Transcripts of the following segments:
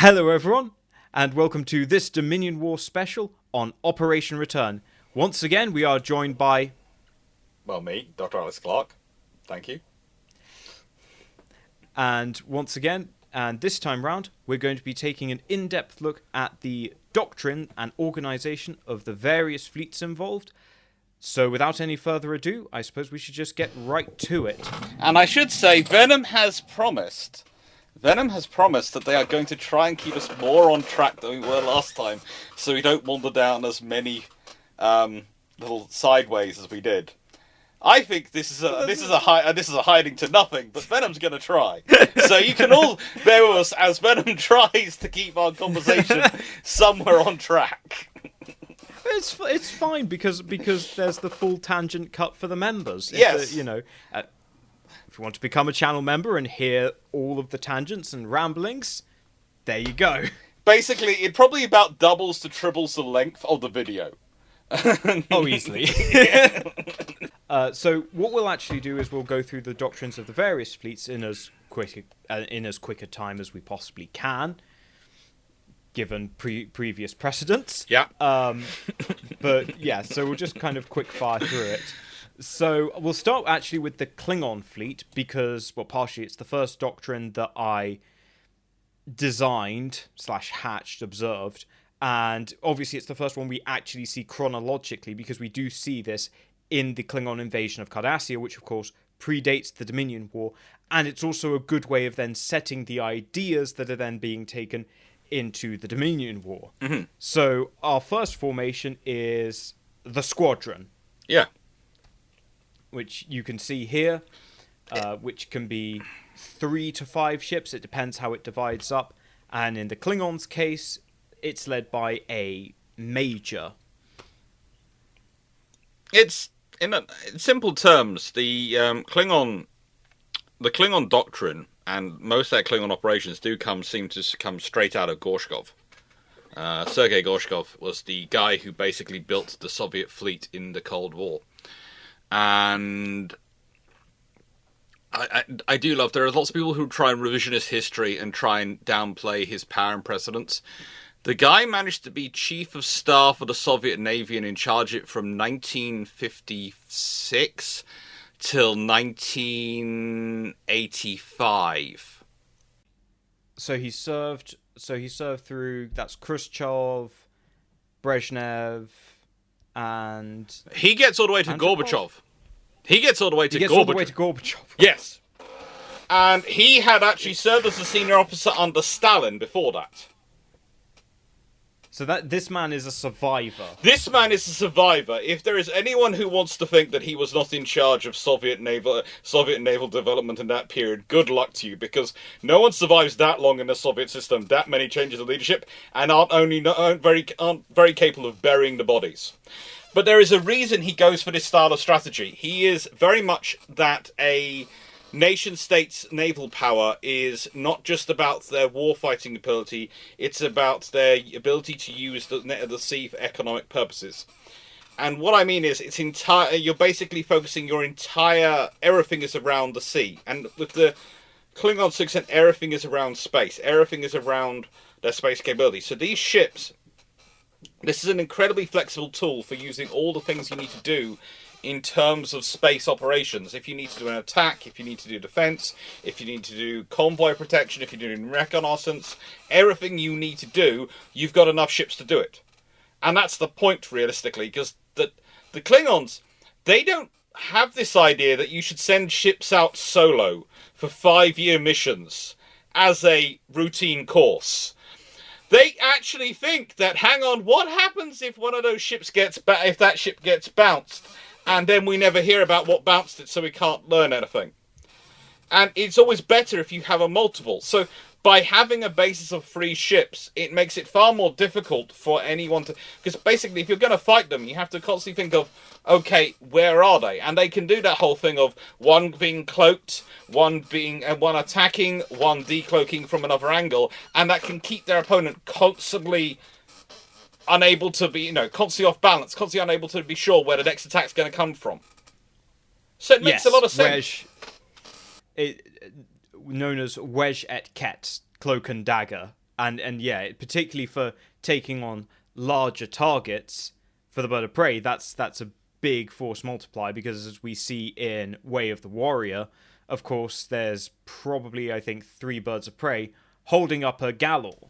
Hello everyone, and welcome to this Dominion War special on Operation Return. Once again, we are joined by... Well, me, Dr. Alex Clark. Thank you. And once again, and this time round, we're going to be taking an in-depth look at the doctrine and organisation of the various fleets involved. So without any further ado, I suppose we should just get right to it. And I should say, Venom has promised that they are going to try and keep us more on track than we were last time, so we don't wander down as many little sideways as we did. I think this is a hiding to nothing, but Venom's going to try. So you can all bear with us as Venom tries to keep our conversation somewhere on track. It's fine because there's the full tangent cut for the members. Yes, if you want to become a channel member and hear all of the tangents and ramblings, there you go. Basically, it probably about doubles to triples the length of the video. Oh, easily. So what we'll actually do is we'll go through the doctrines of the various fleets in as quick a time as we possibly can, given previous precedents. Yeah. But yeah, so we'll just kind of quick fire through it. So we'll start actually with the Klingon fleet because, well, partially it's the first doctrine that I designed / hatched, observed, and obviously it's the first one we actually see chronologically because we do see this in the Klingon invasion of Cardassia, which of course predates the Dominion War, and it's also a good way of then setting the ideas that are then being taken into the Dominion War. Mm-hmm. So our first formation is the Squadron. Yeah. Which you can see here, which can be 3 to 5 ships. It depends how it divides up. And in the Klingons' case, it's led by a major. It's in simple terms, the Klingon doctrine and most of their Klingon operations seem to come straight out of Gorshkov. Sergei Gorshkov was the guy who basically built the Soviet fleet in the Cold War. And I do love, there are lots of people who try and revisionist history and try and downplay his power and precedence. The guy managed to be chief of staff of the Soviet Navy and in charge of it from 1956 till 1985. So he served through, that's Khrushchev, Brezhnev, and... He gets all the way to Gorbachev. He gets all the way to Gorbachev. Yes. And he had actually served as a senior officer under Stalin before that. So this man is a survivor. This man is a survivor. If there is anyone who wants to think that he was not in charge of Soviet naval development in that period, good luck to you, because no one survives that long in the Soviet system, that many changes of leadership, and aren't very capable of burying the bodies. But there is a reason he goes for this style of strategy. He is very much that a nation-state's naval power is not just about their war-fighting ability, it's about their ability to use the sea for economic purposes. And what I mean is, you're basically focusing your entire... Everything is around the sea. And with the Klingon 6, everything is around space. Everything is around their space capability. So these ships... This is an incredibly flexible tool for using all the things you need to do in terms of space operations. If you need to do an attack, if you need to do defense, if you need to do convoy protection, if you're doing reconnaissance, everything you need to do, you've got enough ships to do it. And that's the point, realistically, because the Klingons, they don't have this idea that you should send ships out solo for 5-year missions as a routine course. They actually think that, hang on, what happens if one of those ships if that ship gets bounced, and then we never hear about what bounced it, so we can't learn anything? And it's always better if you have a multiple. So by having a basis of 3 ships, it makes it far more difficult for anyone to... Because basically, if you're going to fight them, you have to constantly think of, okay, where are they? And they can do that whole thing of one being cloaked, one attacking, one decloaking from another angle, and that can keep their opponent constantly unable to be, constantly off balance, constantly unable to be sure where the next attack's going to come from. So it makes a lot of sense. Known as wedge et ket, cloak and dagger. And yeah, particularly for taking on larger targets for the bird of prey, that's a big force multiplier, because as we see in Way of the Warrior, of course, there's probably, I think, 3 birds of prey holding up a Galor.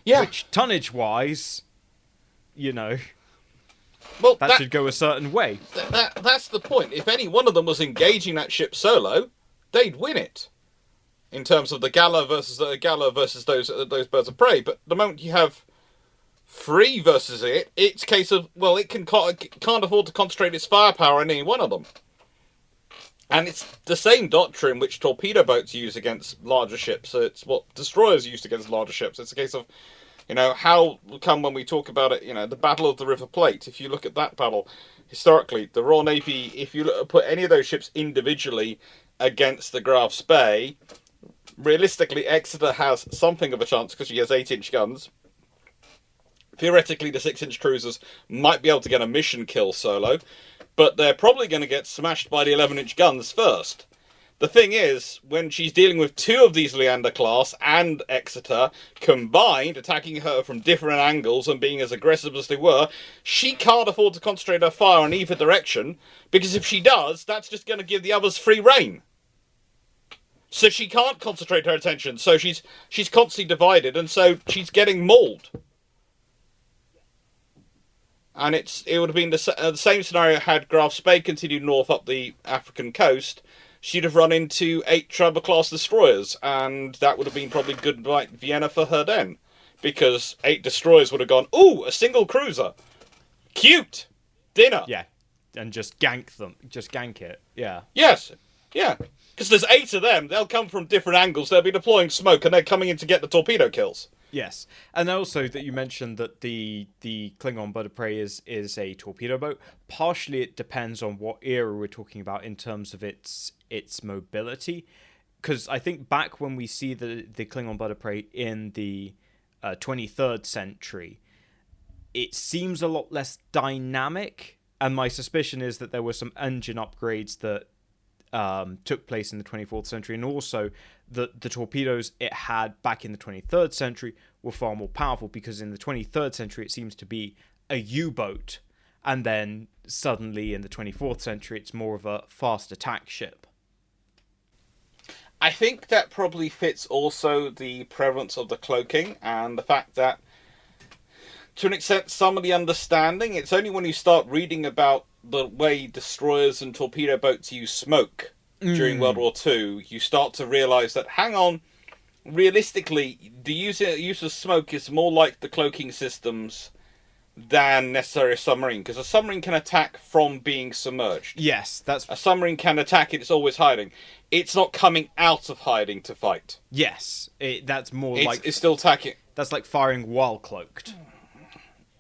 Yeah. Which, tonnage-wise, that should go a certain way. That's the point. If any one of them was engaging that ship solo, they'd win it. In terms of the Galor versus those birds of prey. But the moment you have 3 versus it's a case of, well, it can't afford to concentrate its firepower on any one of them. And it's the same doctrine which torpedo boats use against larger ships. So it's what destroyers used against larger ships. It's a case of, how come when we talk about it, the Battle of the River Plate, if you look at that battle, historically, the Royal Navy, if you put any of those ships individually against the Graf Spee, realistically, Exeter has something of a chance because she has 8-inch guns. Theoretically, the 6-inch cruisers might be able to get a mission kill solo, but they're probably going to get smashed by the 11-inch guns first. The thing is, when she's dealing with 2 of these Leander class and Exeter combined, attacking her from different angles and being as aggressive as they were, she can't afford to concentrate her fire in either direction, because if she does, that's just going to give the others free rein. So she can't concentrate her attention, so she's constantly divided, and so she's getting mauled. And it would have been the same scenario had Graf Spee continued north up the African coast. She'd have run into 8 Traber-class destroyers, and that would have been probably good like Vienna for her then. Because 8 destroyers would have gone, ooh, a single cruiser. Cute! Dinner! Yeah, and just gank them. Just gank it, yeah. Yes, yeah. Because there's 8 of them, they'll come from different angles, they'll be deploying smoke, and they're coming in to get the torpedo kills. Yes, and also that you mentioned that the Klingon bird of prey is a torpedo boat. Partially, it depends on what era we're talking about in terms of its mobility. Because I think back when we see the Klingon bird of prey in the 23rd century, it seems a lot less dynamic. And my suspicion is that there were some engine upgrades that took place in the 24th century, and also the torpedoes it had back in the 23rd century were far more powerful, because in the 23rd century it seems to be a U-boat, and then suddenly in the 24th century it's more of a fast attack ship. I think that probably fits also the prevalence of the cloaking and the fact that, to an extent, some of the understanding, it's only when you start reading about the way destroyers and torpedo boats use smoke during World War II, you start to realise that, hang on, realistically, the use of smoke is more like the cloaking systems than necessarily a submarine, because a submarine can attack from being submerged. Yes, that's... A submarine can attack, it's always hiding. It's not coming out of hiding to fight. Yes, that's more like... It's still attacking. That's like firing while cloaked.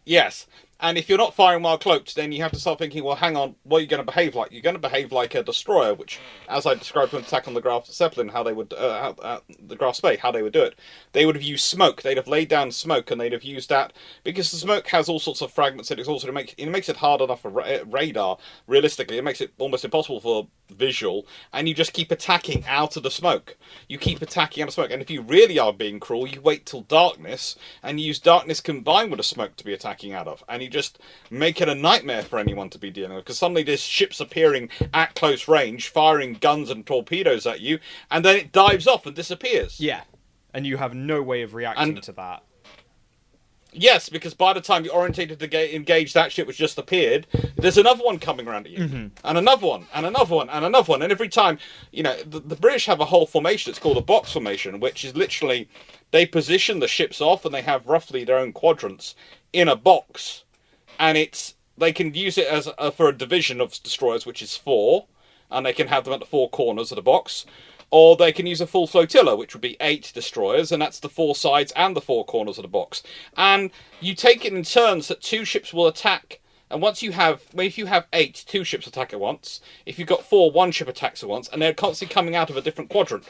Yes. And if you're not firing while cloaked, then you have to start thinking, well, hang on, what are you going to behave like? You're going to behave like a destroyer, which, as I described in Attack on the Graf Zeppelin, how they would, the Graf Spee, how they would do it. They would have used smoke. They'd have laid down smoke, and they'd have used that, because the smoke has all sorts of fragments, and it makes it hard enough for radar, realistically. It makes it almost impossible for visual, and you just keep attacking out of the smoke. You keep attacking out of smoke, and if you really are being cruel, you wait till darkness, and you use darkness combined with the smoke to be attacking out of, and you just make it a nightmare for anyone to be dealing with, because suddenly there's ships appearing at close range, firing guns and torpedoes at you, and then it dives off and disappears. Yeah, and you have no way of reacting to that. Yes, because by the time you're orientated to engage that ship which just appeared, there's another one coming around at you. And another one, and another one, and another one. And every time, the British have a whole formation, it's called a box formation, which is literally, they position the ships off, and they have roughly their own quadrants in a box. And they can use it as for a division of destroyers, which is 4, and they can have them at the 4 corners of the box. Or they can use a full flotilla, which would be 8 destroyers, and that's the 4 sides and the 4 corners of the box. And you take it in turns that 2 ships will attack. And if you have 8, 2 ships attack at once. If you've got 4, 1 ship attacks at once, and they're constantly coming out of a different quadrant.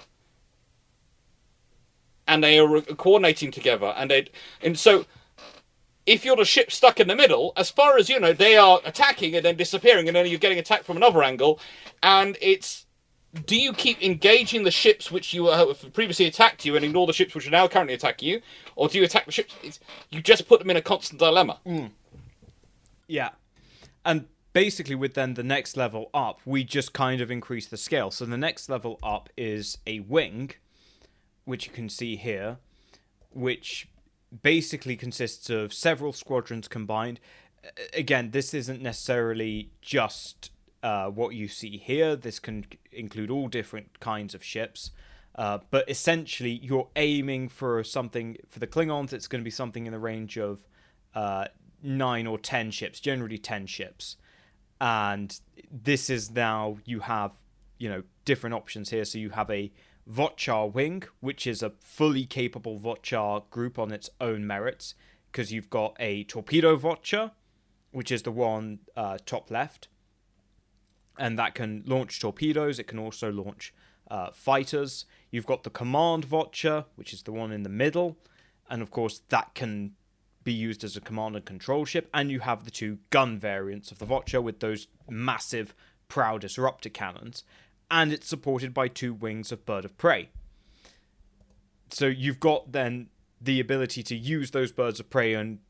And they are coordinating together, and so if you're the ship stuck in the middle, as far as you know, they are attacking and then disappearing, and then you're getting attacked from another angle, and do you keep engaging the ships which you previously attacked you and ignore the ships which are now currently attacking you, or do you attack the ships? You just put them in a constant dilemma. Yeah. And basically with then the next level up, we just kind of increase the scale. So the next level up is a wing, which you can see here, which basically consists of several squadrons combined. Again, this isn't necessarily just what you see here. This can include all different kinds of ships. But essentially, you're aiming for something, for the Klingons, it's going to be something in the range of 9 or 10 ships, generally 10 ships. And this is now, you have, different options here. So you have a Votchar wing, which is a fully capable Votchar group on its own merits, because you've got a torpedo Votchar, which is the one top left, and that can launch torpedoes. It can also launch fighters. You've got the command Votchar, which is the one in the middle, and of course that can be used as a command and control ship. And you have the two gun variants of the Votchar with those massive prow disruptor cannons, and it's supported by 2 wings of bird of prey. So you've got then the ability to use those birds of prey and,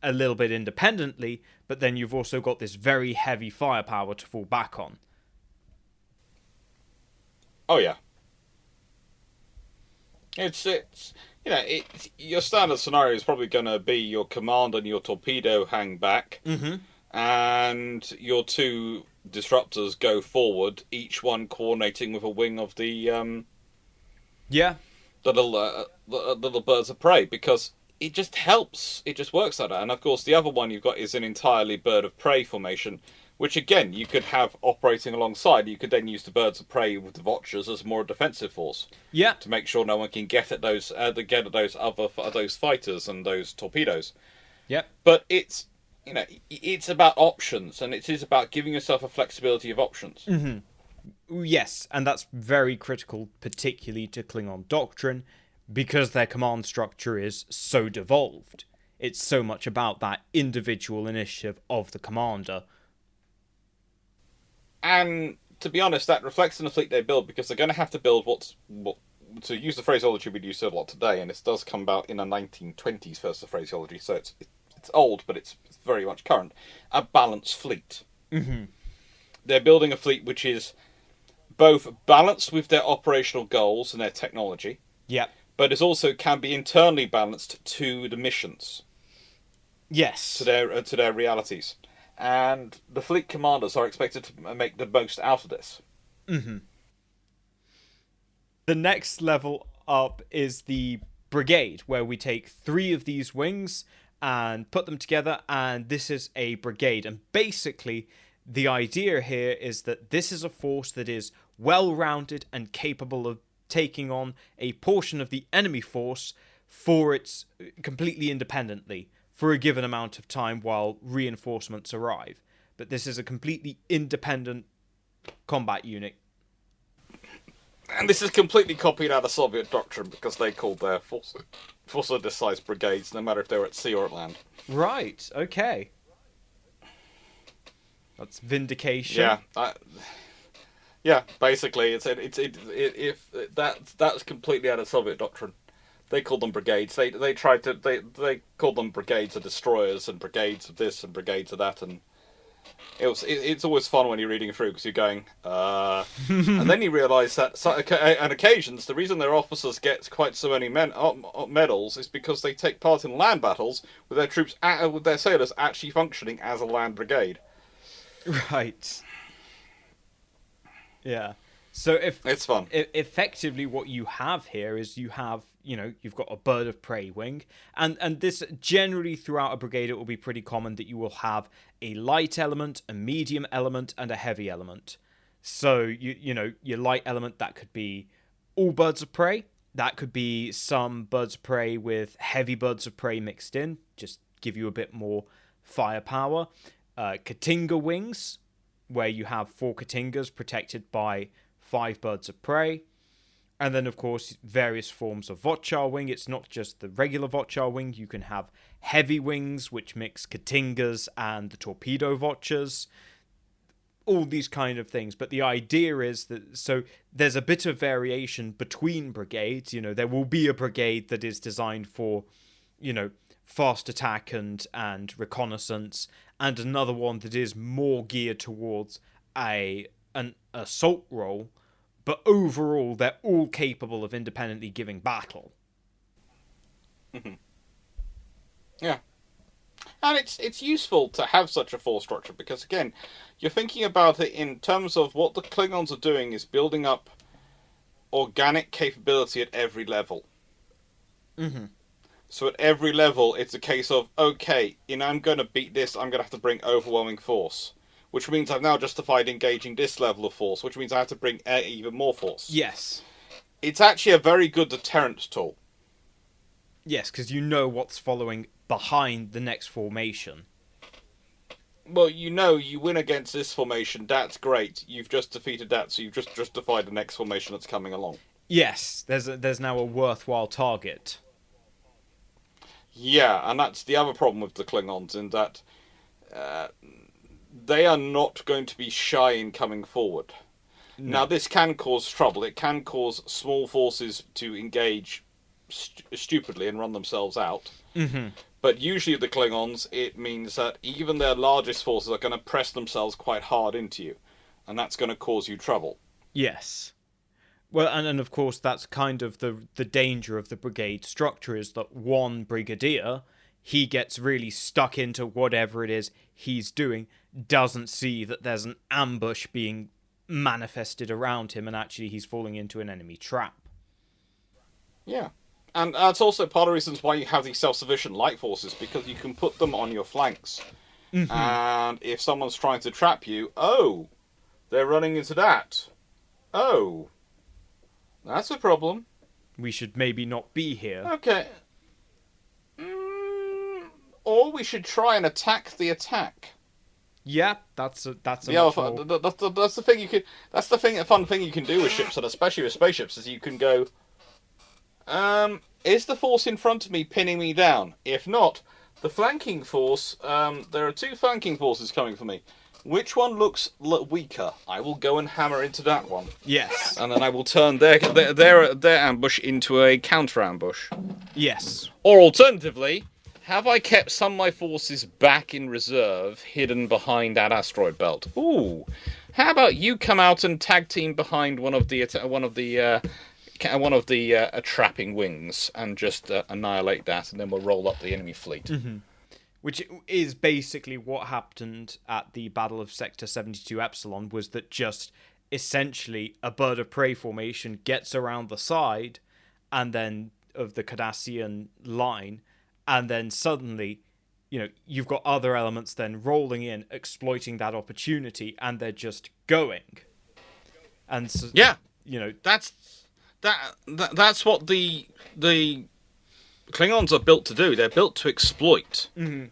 a little bit independently, but then you've also got this very heavy firepower to fall back on. Oh yeah. It's your standard scenario is probably going to be your command and your torpedo hang back, and your 2 disruptors go forward, each one coordinating with a wing of the the little birds of prey, because it just helps. It just works like that. And of course, the other one you've got is an entirely bird of prey formation, which again you could have operating alongside. You could then use the birds of prey with the Votchars as more defensive force. Yeah. To make sure no one can get at those those fighters and those torpedoes. Yep. But it's about options, and it is about giving yourself a flexibility of options. Yes, and that's very critical, particularly to Klingon Doctrine, because their command structure is so devolved. It's so much about that individual initiative of the commander. And to be honest, that reflects in the fleet they build, because they're going to have to build what to use the phraseology we'd use a lot today, and this does come about in the 1920s first, the phraseology, so it's old, but it's very much current. A balanced fleet. They're building a fleet which is both balanced with their operational goals and their technology. Yeah. But it also can be internally balanced to the missions. Yes. To their realities. And the fleet commanders are expected to make the most out of this. The next level up is the brigade, where we take 3 of these wings and put them together, and this is a brigade. And basically, the idea here is that this is a force that is well-rounded and capable of taking on a portion of the enemy force for its completely independently for a given amount of time while reinforcements arrive. But this is a completely independent combat unit. And this is completely copied out of Soviet doctrine, because they called their force of this size brigades, no matter if they were at sea or at land. Right, okay. That's vindication. Yeah, basically, that's completely out of Soviet doctrine. They called them brigades. They called them brigades of destroyers and brigades of this and brigades of that, and it's always fun when you're reading through, because you're going, and then you realise that on occasions the reason their officers get quite so many medals is because they take part in land battles with their troops, with their sailors actually functioning as a land brigade. Right. Yeah. So it's fun. Effectively, what you have here is you've got a bird of prey wing, and this generally throughout a brigade it will be pretty common that you will have a light element, a medium element, and a heavy element. So your light element, that could be all birds of prey. That could be some birds of prey with heavy birds of prey mixed in, just give you a bit more firepower. Katinga wings, where you have 4 Katingas protected by 5 birds of prey. And then, of course, various forms of Votchar wing. It's not just the regular Votchar wing. You can have heavy wings, which mix Katingas and the torpedo Votchars. all these kind of things. But the idea is that, so there's a bit of variation between brigades. There will be a brigade that is designed for, fast attack and reconnaissance, and another one that is more geared towards an assault role. But overall, they're all capable of independently giving battle. Mm-hmm. Yeah. And it's useful to have such a force structure because, again, you're thinking about it in terms of what the Klingons are doing is building up organic capability at every level. Mm-hmm. So at every level, it's a case of, okay, I'm going to beat this, I'm going to have to bring overwhelming force. Which means I've now justified engaging this level of force, which means I have to bring even more force. Yes. It's actually a very good deterrent tool. Yes, because you know what's following behind the next formation. Well, you win against this formation, that's great. You've just defeated that, so you've just justified the next formation that's coming along. Yes, there's now a worthwhile target. Yeah, and that's the other problem with the Klingons, in that they are not going to be shy in coming forward. No. Now, this can cause trouble. It can cause small forces to engage stupidly and run themselves out. Mm-hmm. But usually the Klingons, it means that even their largest forces are going to press themselves quite hard into you. And that's going to cause you trouble. Yes. Well, and of course, that's kind of the danger of the brigade structure, is that one brigadier, he gets really stuck into whatever it is he's doing, doesn't see that there's an ambush being manifested around him, and actually he's falling into an enemy trap. Yeah. And that's also part of the reasons why you have these self-sufficient light forces, because you can put them on your flanks. Mm-hmm. And if someone's trying to trap you, they're running into that. That's a problem. We should maybe not be here. Okay. Or we should try and attack the attack. Yeah, that's a that's the thing you could. That's the fun thing you can do with ships, and especially with spaceships, is you can go. Is the force in front of me pinning me down? If not, the flanking force. There are two flanking forces coming for me. Which one looks weaker? I will go and hammer into that one. Yes. And then I will turn their ambush into a counter ambush. Yes. Or alternatively, have I kept some of my forces back in reserve, hidden behind that asteroid belt? Ooh. How about you come out and tag team behind one of the trapping wings and just annihilate that, and then we'll roll up the enemy fleet. Mm-hmm. Which is basically what happened at the Battle of Sector 72 Epsilon, was that just essentially a bird of prey formation gets around the side and then of the Cardassian line, and then suddenly, you've got other elements then rolling in, exploiting that opportunity, and they're just going. And so, that's what the Klingons are built to do. They're built to exploit. Mm-hmm.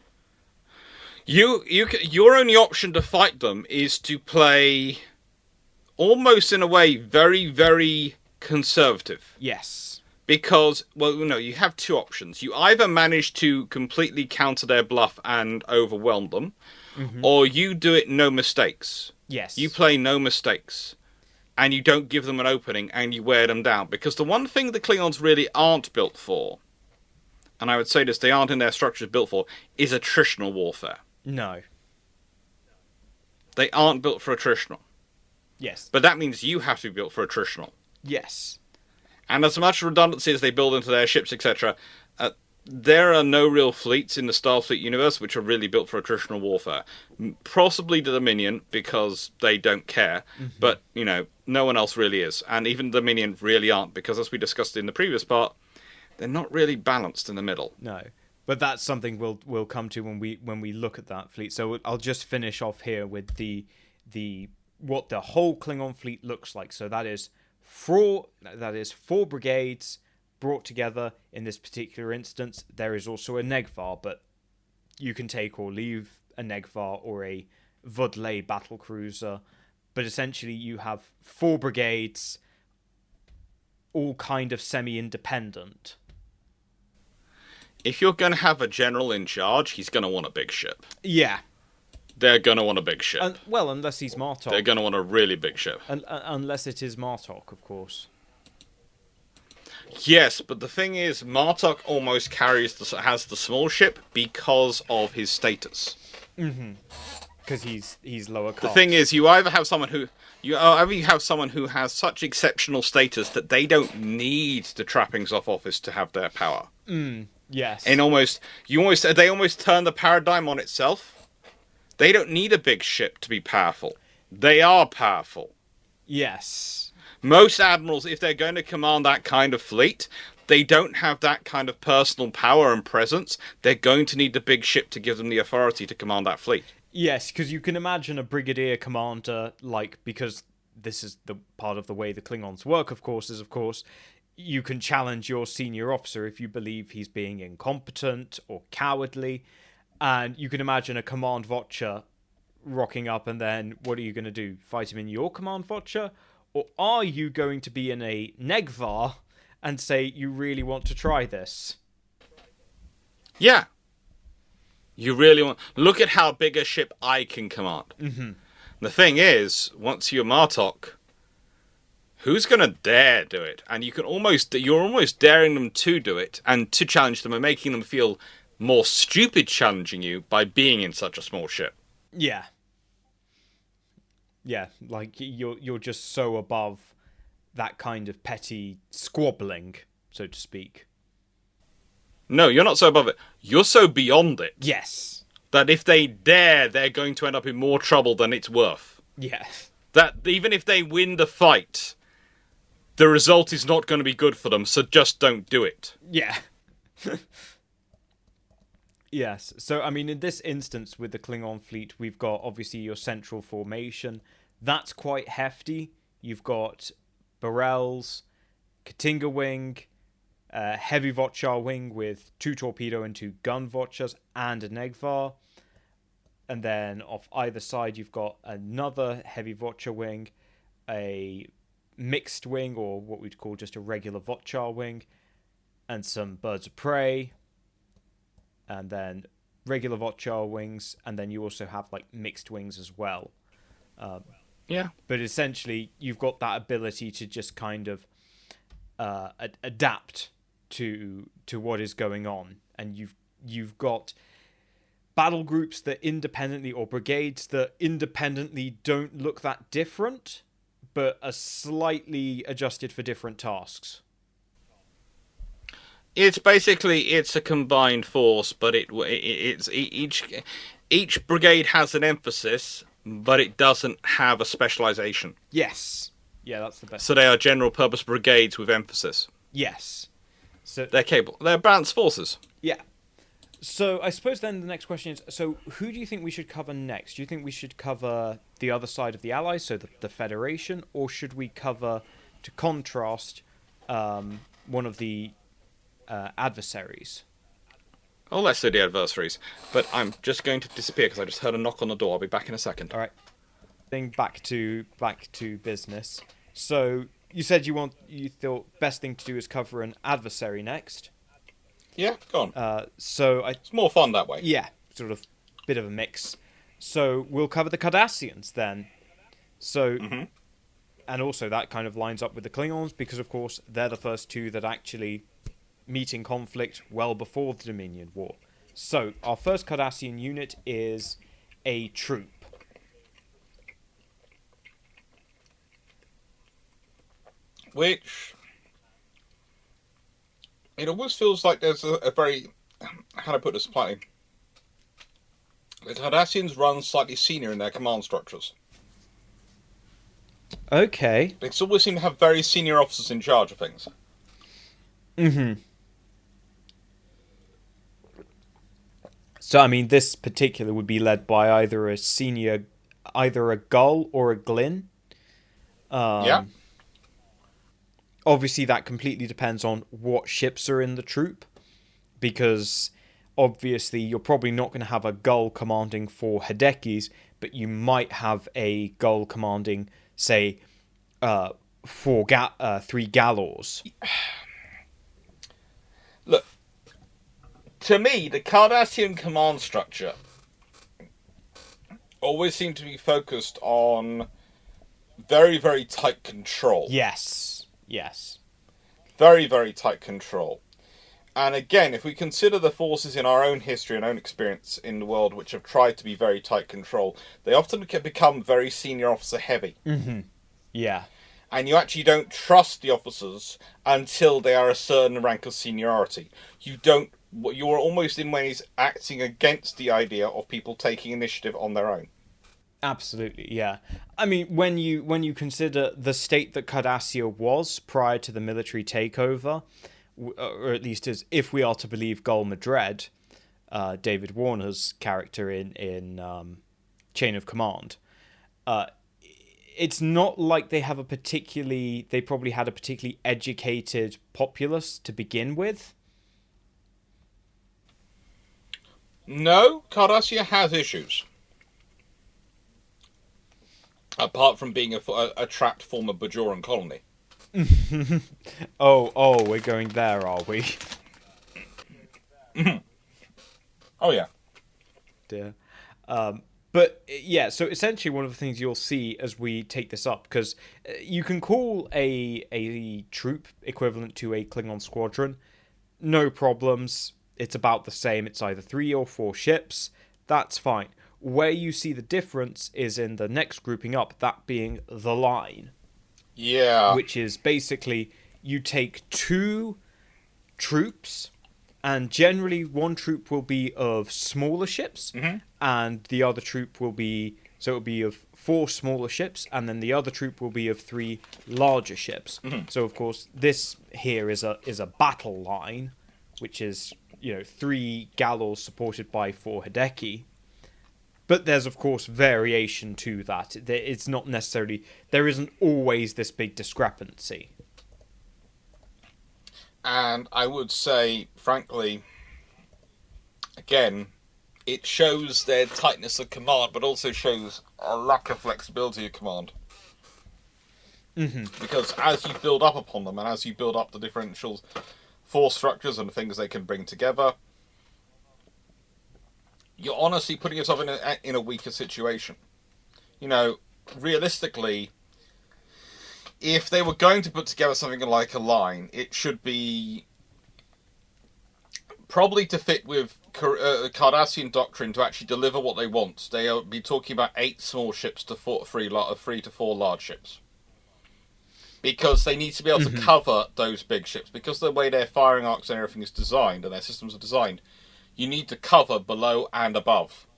Your only option to fight them is to play, almost in a way, very, very conservative. Yes. Because, you have two options. You either manage to completely counter their bluff and overwhelm them, mm-hmm. or you do it no mistakes. Yes. You play no mistakes. And you don't give them an opening, and you wear them down. Because the one thing the Klingons really aren't built for, and I would say this, they aren't in their structures built for, is attritional warfare. No. They aren't built for attritional. Yes. But that means you have to be built for attritional. Yes. And as much redundancy as they build into their ships, etc., there are no real fleets in the StarFleet universe which are really built for attritional warfare. Possibly the Dominion, because they don't care. Mm-hmm. But, no one else really is. And even the Dominion really aren't, because as we discussed in the previous part, they're not really balanced in the middle. No. But that's something we'll come to when we look at that fleet. So I'll just finish off here with the what the whole Klingon fleet looks like. So that is four brigades brought together in this particular instance. There is also a Negvar, but you can take or leave a Negvar or a Vodley battlecruiser. But essentially you have 4 brigades, all kind of semi-independent. If you're going to have a general in charge, he's going to want a big ship. Yeah. They're going to want a big ship. Well, unless he's Martok. They're going to want a really big ship. Unless it is Martok, of course. Yes, but the thing is, Martok almost has the small ship because of his status. Mm-hmm. Because he's lower caste. The thing is, you either have someone who has such exceptional status that they don't need the trappings of office to have their power. Yes. And they almost turn the paradigm on itself. They don't need a big ship to be powerful. They are powerful. Yes. Most admirals, if they're going to command that kind of fleet, they don't have that kind of personal power and presence. They're going to need the big ship to give them the authority to command that fleet. Yes, because you can imagine a brigadier commander, because this is the part of the way the Klingons work, of course, you can challenge your senior officer if you believe he's being incompetent or cowardly. And you can imagine a command watcher rocking up, and then what are you going to do? Fight him in your command watcher? Or are you going to be in a Negvar and say you really want to try this? Yeah. You really want... Look at how big a ship I can command. Mm-hmm. The thing is, once you're Martok, who's going to dare do it? And you're almost daring them to do it and to challenge them and making them feel more stupid challenging you by being in such a small ship. Yeah. Yeah, you're just so above that kind of petty squabbling, so to speak. No, you're not so above it. You're so beyond it. Yes. That if they dare, they're going to end up in more trouble than it's worth. Yeah. That even if they win the fight, the result is not going to be good for them, so just don't do it. Yeah. Yes. So, I mean, in this instance with the Klingon fleet, we've got, obviously, your central formation. That's quite hefty. You've got Barrels, Katinga wing, heavy Votchar wing with 2 torpedo and 2 gun Votchars, and a Negvar. And then off either side, you've got another heavy Votchar wing, a mixed wing, or what we'd call just a regular Votchar wing, and some birds of prey, and then regular Votchar wings, and then you also have mixed wings as well. Yeah. But essentially, you've got that ability to just kind of adapt to what is going on, and you've got battle groups that independently, or brigades that independently don't look that different, but are slightly adjusted for different tasks. It's a combined force, but it's each brigade has an emphasis, but it doesn't have a specialization. Yes. Yeah, that's the best. So they are general purpose brigades with emphasis. Yes. So they're capable. They're balanced forces. Yeah. So I suppose then the next question is, so who do you think we should cover next? Do you think we should cover the other side of the Allies, so the Federation, or should we cover, to contrast, one of the adversaries? Oh, let's do the adversaries. But I'm just going to disappear because I just heard a knock on the door. I'll be back in a second. All right. Back to business. So you said you thought best thing to do is cover an adversary next. Yeah, go on. It's more fun that way. Yeah, sort of bit of a mix. So we'll cover the Cardassians then. So, and also that kind of lines up with the Klingons because, of course, they're the first two that actually meet in conflict well before the Dominion War. So our first Cardassian unit is a troop. Which, it almost feels like there's a very, how do I put this politely? The Cardassians run slightly senior in their command structures. Okay. They always seem to have very senior officers in charge of things. Mm-hmm. So, I mean, this particular would be led by either a Gull or a Glyn. Yeah. Obviously, that completely depends on what ships are in the troop, because obviously you're probably not going to have a Gull commanding 4 Hidekis, but you might have a Gull commanding, say, 3 Galors. Look, to me, the Cardassian command structure always seem to be focused on very, very tight control. Yes. Yes. Very, very tight control. And again, if we consider the forces in our own history and own experience in the world which have tried to be very tight control, they often can become very senior officer heavy. Mm-hmm. Yeah. And you actually don't trust the officers until they are a certain rank of seniority. You're almost in ways acting against the idea of people taking initiative on their own. Absolutely, yeah. I mean, when you consider the state that Cardassia was prior to the military takeover, or at least as if we are to believe Gul Madred, David Warner's character in Chain of Command, it's not like they probably had a particularly educated populace to begin with. No, Cardassia has issues. Apart from being a trapped former Bajoran colony. Oh, we're going there, are we? Oh, yeah. Dear. But, yeah, so essentially one of the things you'll see as we take this up, because you can call a troop equivalent to a Klingon squadron, no problems, it's about the same, it's either 3 or 4 ships, that's fine. Where you see the difference is in the next grouping up, that being the line. Yeah. Which is basically, you take 2 troops, and generally one troop will be of smaller ships, and the other troop will be, so it'll be of 4 smaller ships, and then the other troop will be of 3 larger ships. So of course, this here is a battle line, which is, 3 gallows supported by 4 Hideki. But there's, of course, variation to that. It's not necessarily... There isn't always this big discrepancy. And I would say, frankly, again, it shows their tightness of command, but also shows a lack of flexibility of command. Because as you build up upon them, and as you build up the differential force structures and the things they can bring together, you're honestly putting yourself in a weaker situation. Realistically, if they were going to put together something like a line, it should be probably to fit with Cardassian doctrine to actually deliver what they want. They'll be talking about 8 small ships to 3 to 4 large ships. Because they need to be able to cover those big ships. Because the way their firing arcs and everything is designed, and their systems are designed, you need to cover below and above.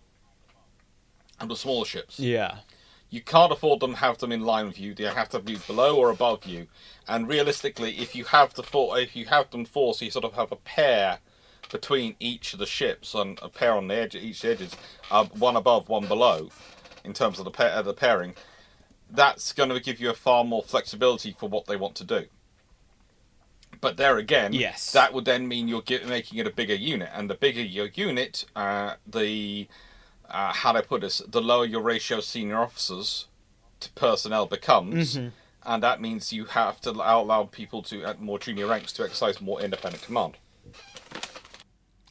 And the smaller ships. Yeah. You can't afford them to have them in line with you. They have to be below or above you. And realistically, if you have them forced, you sort of have a pair between each of the ships, and a pair on each edges, one above, one below, in terms of the pairing. That's going to give you a far more flexibility for what they want to do. But there again, yes, that would then mean you're making it a bigger unit, and the bigger your unit, how do I put this? The lower your ratio of senior officers to personnel becomes, and that means you have to allow people to at more junior ranks to exercise more independent command.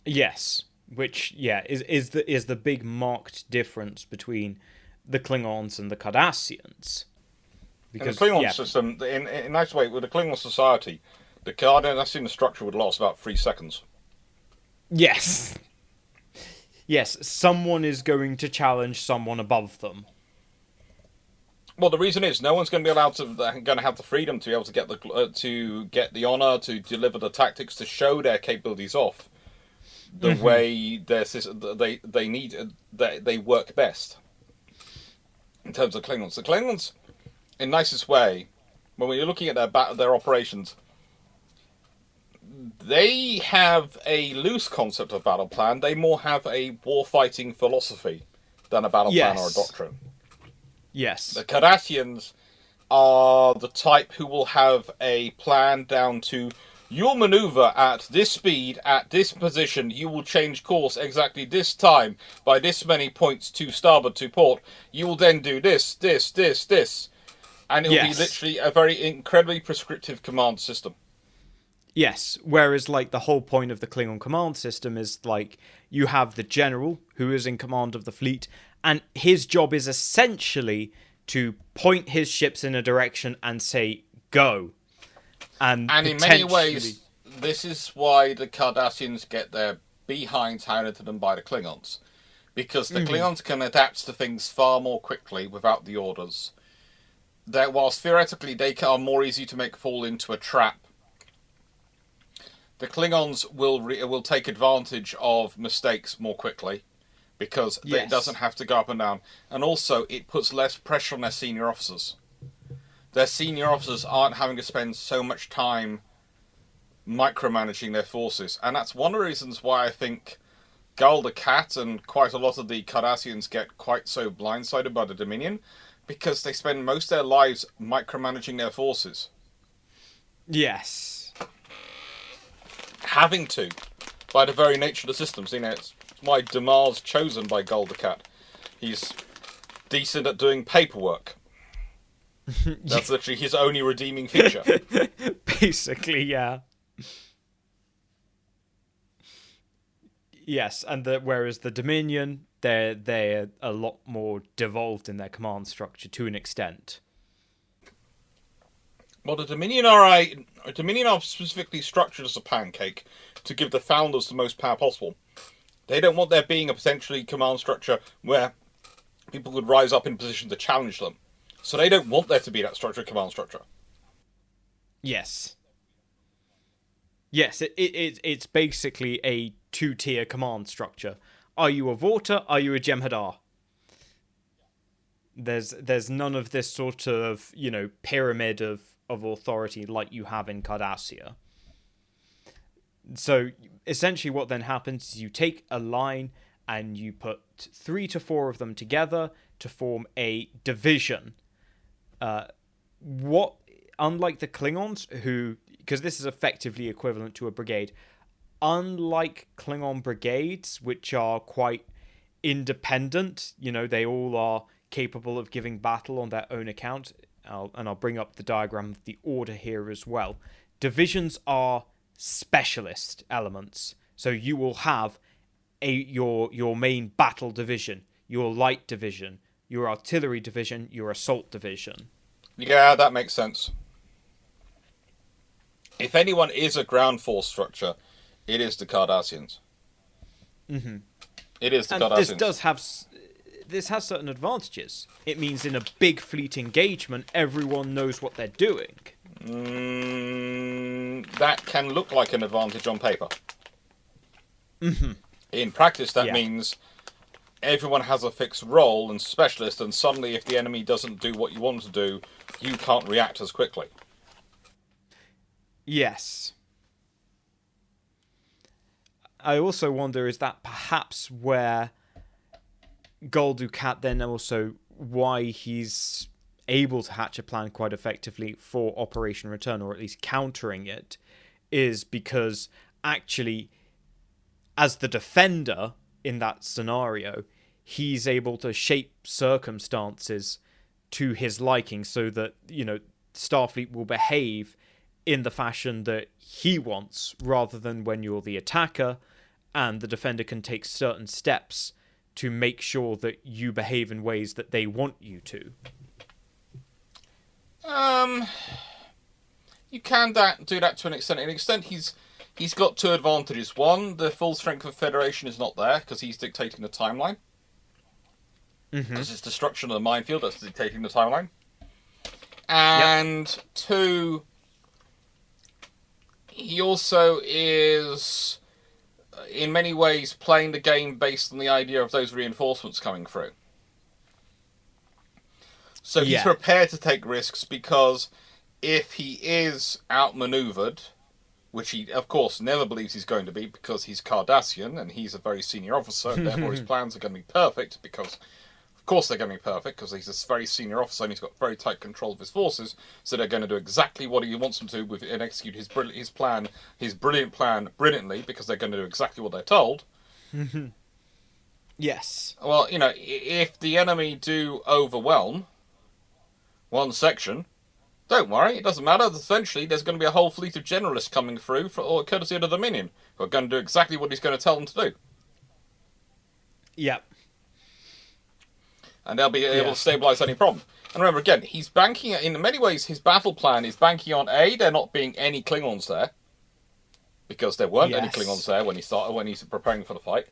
Yes, which is the big marked difference between the Klingons and the Cardassians. Because in the Klingon system, in a nice way, with the Klingon society, the Cardassian structure would last about 3 seconds. Yes. Yes, someone is going to challenge someone above them. Well, the reason is no one's going to be going to have the freedom to be able to get the honor, to deliver the tactics, to show their capabilities off the way they work best. In terms of Klingons, the Klingons, in nicest way, when we're looking at their operations, they have a loose concept of battle plan. They more have a war-fighting philosophy than a battle plan or a doctrine. Yes. The Cardassians are the type who will have a plan down to, you'll maneuver at this speed, at this position, you will change course exactly this time, by this many points to starboard to port, you will then do this, this, this, this. And it will be literally a very incredibly prescriptive command system. Yes, whereas like the whole point of the Klingon command system is like you have the general who is in command of the fleet, and his job is essentially to point his ships in a direction and say go. And in many ways, this is why the Cardassians get their behinds handed to them by the Klingons. Because the Klingons can adapt to things far more quickly without the orders. That whilst theoretically they are more easy to make fall into a trap, the Klingons will take advantage of mistakes more quickly because it doesn't have to go up and down. And also, it puts less pressure on their senior officers. Their senior officers aren't having to spend so much time micromanaging their forces. And that's one of the reasons why I think Gul Dukat and quite a lot of the Cardassians get quite so blindsided by the Dominion, because they spend most of their lives micromanaging their forces. Yes. Having to, by the very nature of the systems. You know, it's why Damar's chosen by Gul Dukat. He's decent at doing paperwork. That's literally his only redeeming feature. Basically, yeah. Yes, and whereas the Dominion, they're a lot more devolved in their command structure to an extent. Well, the Dominion are specifically structured as a pancake to give the founders the most power possible. They don't want there being a potentially command structure where people could rise up in position to challenge them. So they don't want there to be that structured command structure. Yes. Yes, it's basically a two-tier command structure. Are you a Vorta? Are you a Jem'hadar? There's none of this sort of, pyramid of authority like you have in Cardassia. So essentially what then happens is you take a line and you put 3 to 4 of them together to form a division. Unlike the Klingons, because this is effectively equivalent to a brigade, unlike Klingon brigades, which are quite independent, they all are capable of giving battle on their own account, and I'll bring up the diagram of the order here as well. Divisions are specialist elements, so you will have your main battle division, your light division, your artillery division, your assault division. Yeah, that makes sense. If anyone is a ground force structure, it is the Cardassians. Mm-hmm. It is the Cardassians. This has certain advantages. It means in a big fleet engagement, everyone knows what they're doing. That can look like an advantage on paper. Mm-hmm. In practice, that means everyone has a fixed role and specialist, and suddenly if the enemy doesn't do what you want to do, you can't react as quickly. Yes. I also wonder, is that perhaps where Gul Dukat then also, why he's able to hatch a plan quite effectively for Operation Return, or at least countering it, is because actually, as the defender in that scenario, he's able to shape circumstances to his liking so that, Starfleet will behave in the fashion that he wants, rather than when you're the attacker and the defender can take certain steps to make sure that you behave in ways that they want you to. You can do that to an extent. In an extent, he's got 2 advantages. One, the full strength of Federation is not there because he's dictating the timeline. Because it's destruction of the minefield that's dictating the timeline. And 2, he also is, in many ways, playing the game based on the idea of those reinforcements coming through. So he's prepared to take risks because if he is outmaneuvered, which he, of course, never believes he's going to be because he's Cardassian and he's a very senior officer, and therefore his plans are going to be perfect because, of course, they're going to be perfect because he's a very senior officer and he's got very tight control of his forces, so they're going to do exactly what he wants them to and execute his brilliant plan brilliantly because they're going to do exactly what they're told. Yes. Well, if the enemy do overwhelm one section, Don't worry, it doesn't matter. Essentially, there's going to be a whole fleet of generalists coming through, or courtesy of the Dominion, who are going to do exactly what he's going to tell them to do. Yep. And they'll be able to stabilise any problem. And remember, again, he's banking, in many ways, his battle plan is banking on, A, there not being any Klingons there, because there weren't any Klingons there when he's preparing for the fight,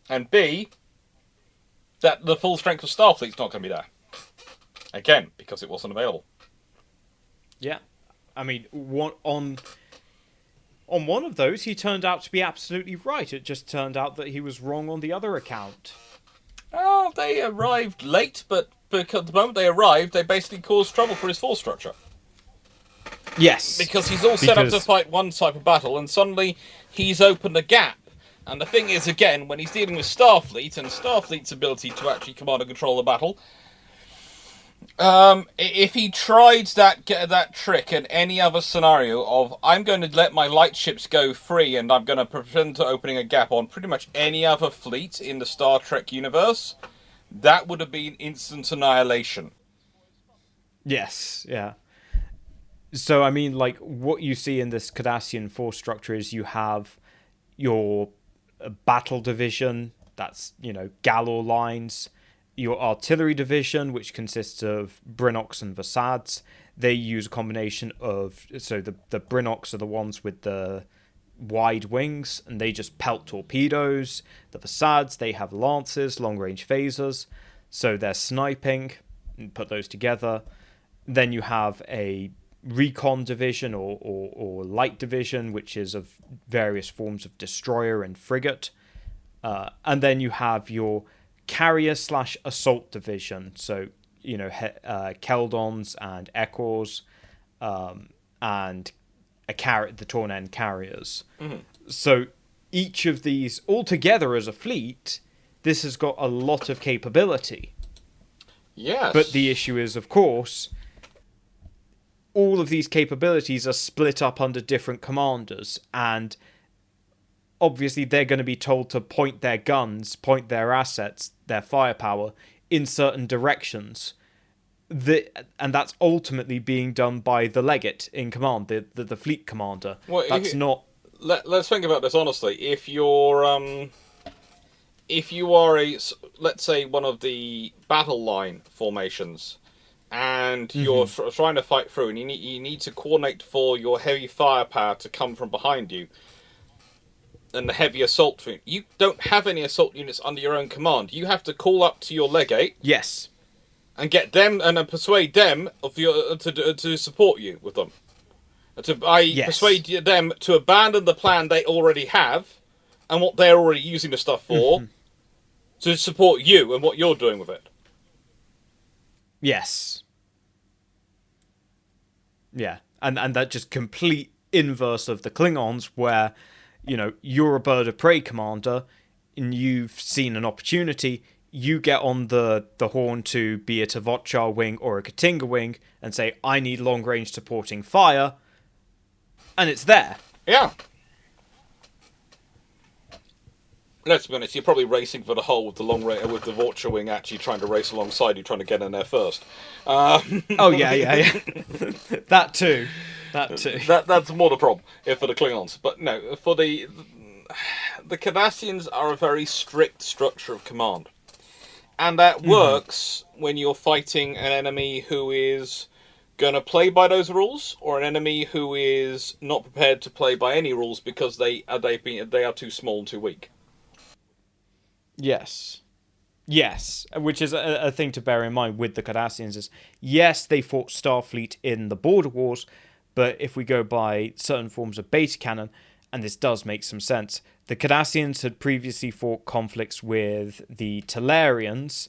and B, that the full strength of Starfleet's not going to be there. Again, because it wasn't available. Yeah. I mean, on one of those, he turned out to be absolutely right. It just turned out that he was wrong on the other account. Oh, they arrived late, but because the moment they arrived, they basically caused trouble for his force structure. Yes. Because he's all set up to fight one type of battle, and suddenly he's opened a gap. And the thing is, again, when he's dealing with Starfleet, and Starfleet's ability to actually command and control the battle, if he tried that trick in any other scenario of, I'm going to let my light ships go free and I'm going to pretend to opening a gap on pretty much any other fleet in the Star Trek universe, that would have been instant annihilation. Yes, yeah. So, I mean, like, what you see in this Cardassian force structure is you have your battle division, that's, Galor lines, your artillery division, which consists of Brinox and Versads. They use a combination of... So the Brinox are the ones with the wide wings, and they just pelt torpedoes. The Versads, they have lances, long-range phasers, so they're sniping, and put those together. Then you have a recon division or light division, which is of various forms of destroyer and frigate. And then you have your carrier/assault division, so Keldons and Echoes, and the Torn End carriers. Mm-hmm. So each of these all together as a fleet, this has got a lot of capability. Yes. But the issue is, of course, all of these capabilities are split up under different commanders, and obviously they're going to be told to point their guns, point their assets, their firepower in certain directions. And that's ultimately being done by the legate in command, the fleet commander. Well, let's think about this honestly. If you are let's say one of the battle line formations, and you're trying to fight through, and you need to coordinate for your heavy firepower to come from behind you, and the heavy assault unit. You don't have any assault units under your own command. You have to call up to your legate. Yes. And get them and persuade them to support you with them. Persuade them to abandon the plan they already have and what they're already using the stuff for to support you and what you're doing with it. Yes. Yeah. And that just complete inverse of the Klingons, where you're a bird of prey commander and you've seen an opportunity, you get on the horn to be it a Votchar wing or a Katinga wing and say, I need long-range supporting fire, and it's there. Yeah. Let's be honest, you're probably racing for the hole with the with the Votchar wing actually trying to race alongside you, trying to get in there first. Oh, yeah. That too. That's more the problem for the Klingons. But no, for the Cardassians are a very strict structure of command. And that works when you're fighting an enemy who is going to play by those rules, or an enemy who is not prepared to play by any rules because they are too small and too weak. Yes, which is a thing to bear in mind with the Cardassians is, yes, they fought Starfleet in the Border Wars, but if we go by certain forms of beta canon, and this does make some sense, the Cardassians had previously fought conflicts with the Talarians,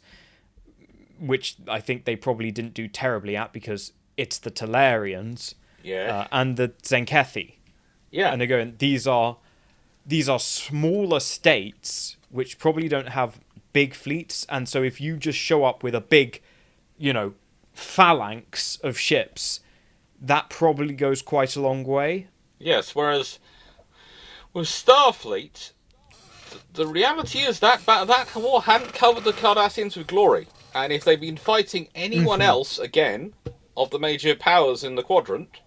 which I think they probably didn't do terribly at because it's the Talarians, and the Zenkethi. Yeah, and they're going, these are smaller states which probably don't have big fleets, and so if you just show up with a big, phalanx of ships, that probably goes quite a long way. Yes, whereas with Starfleet, the reality is that war hadn't covered the Cardassians with glory. And if they've been fighting anyone else, again, of the major powers in the quadrant,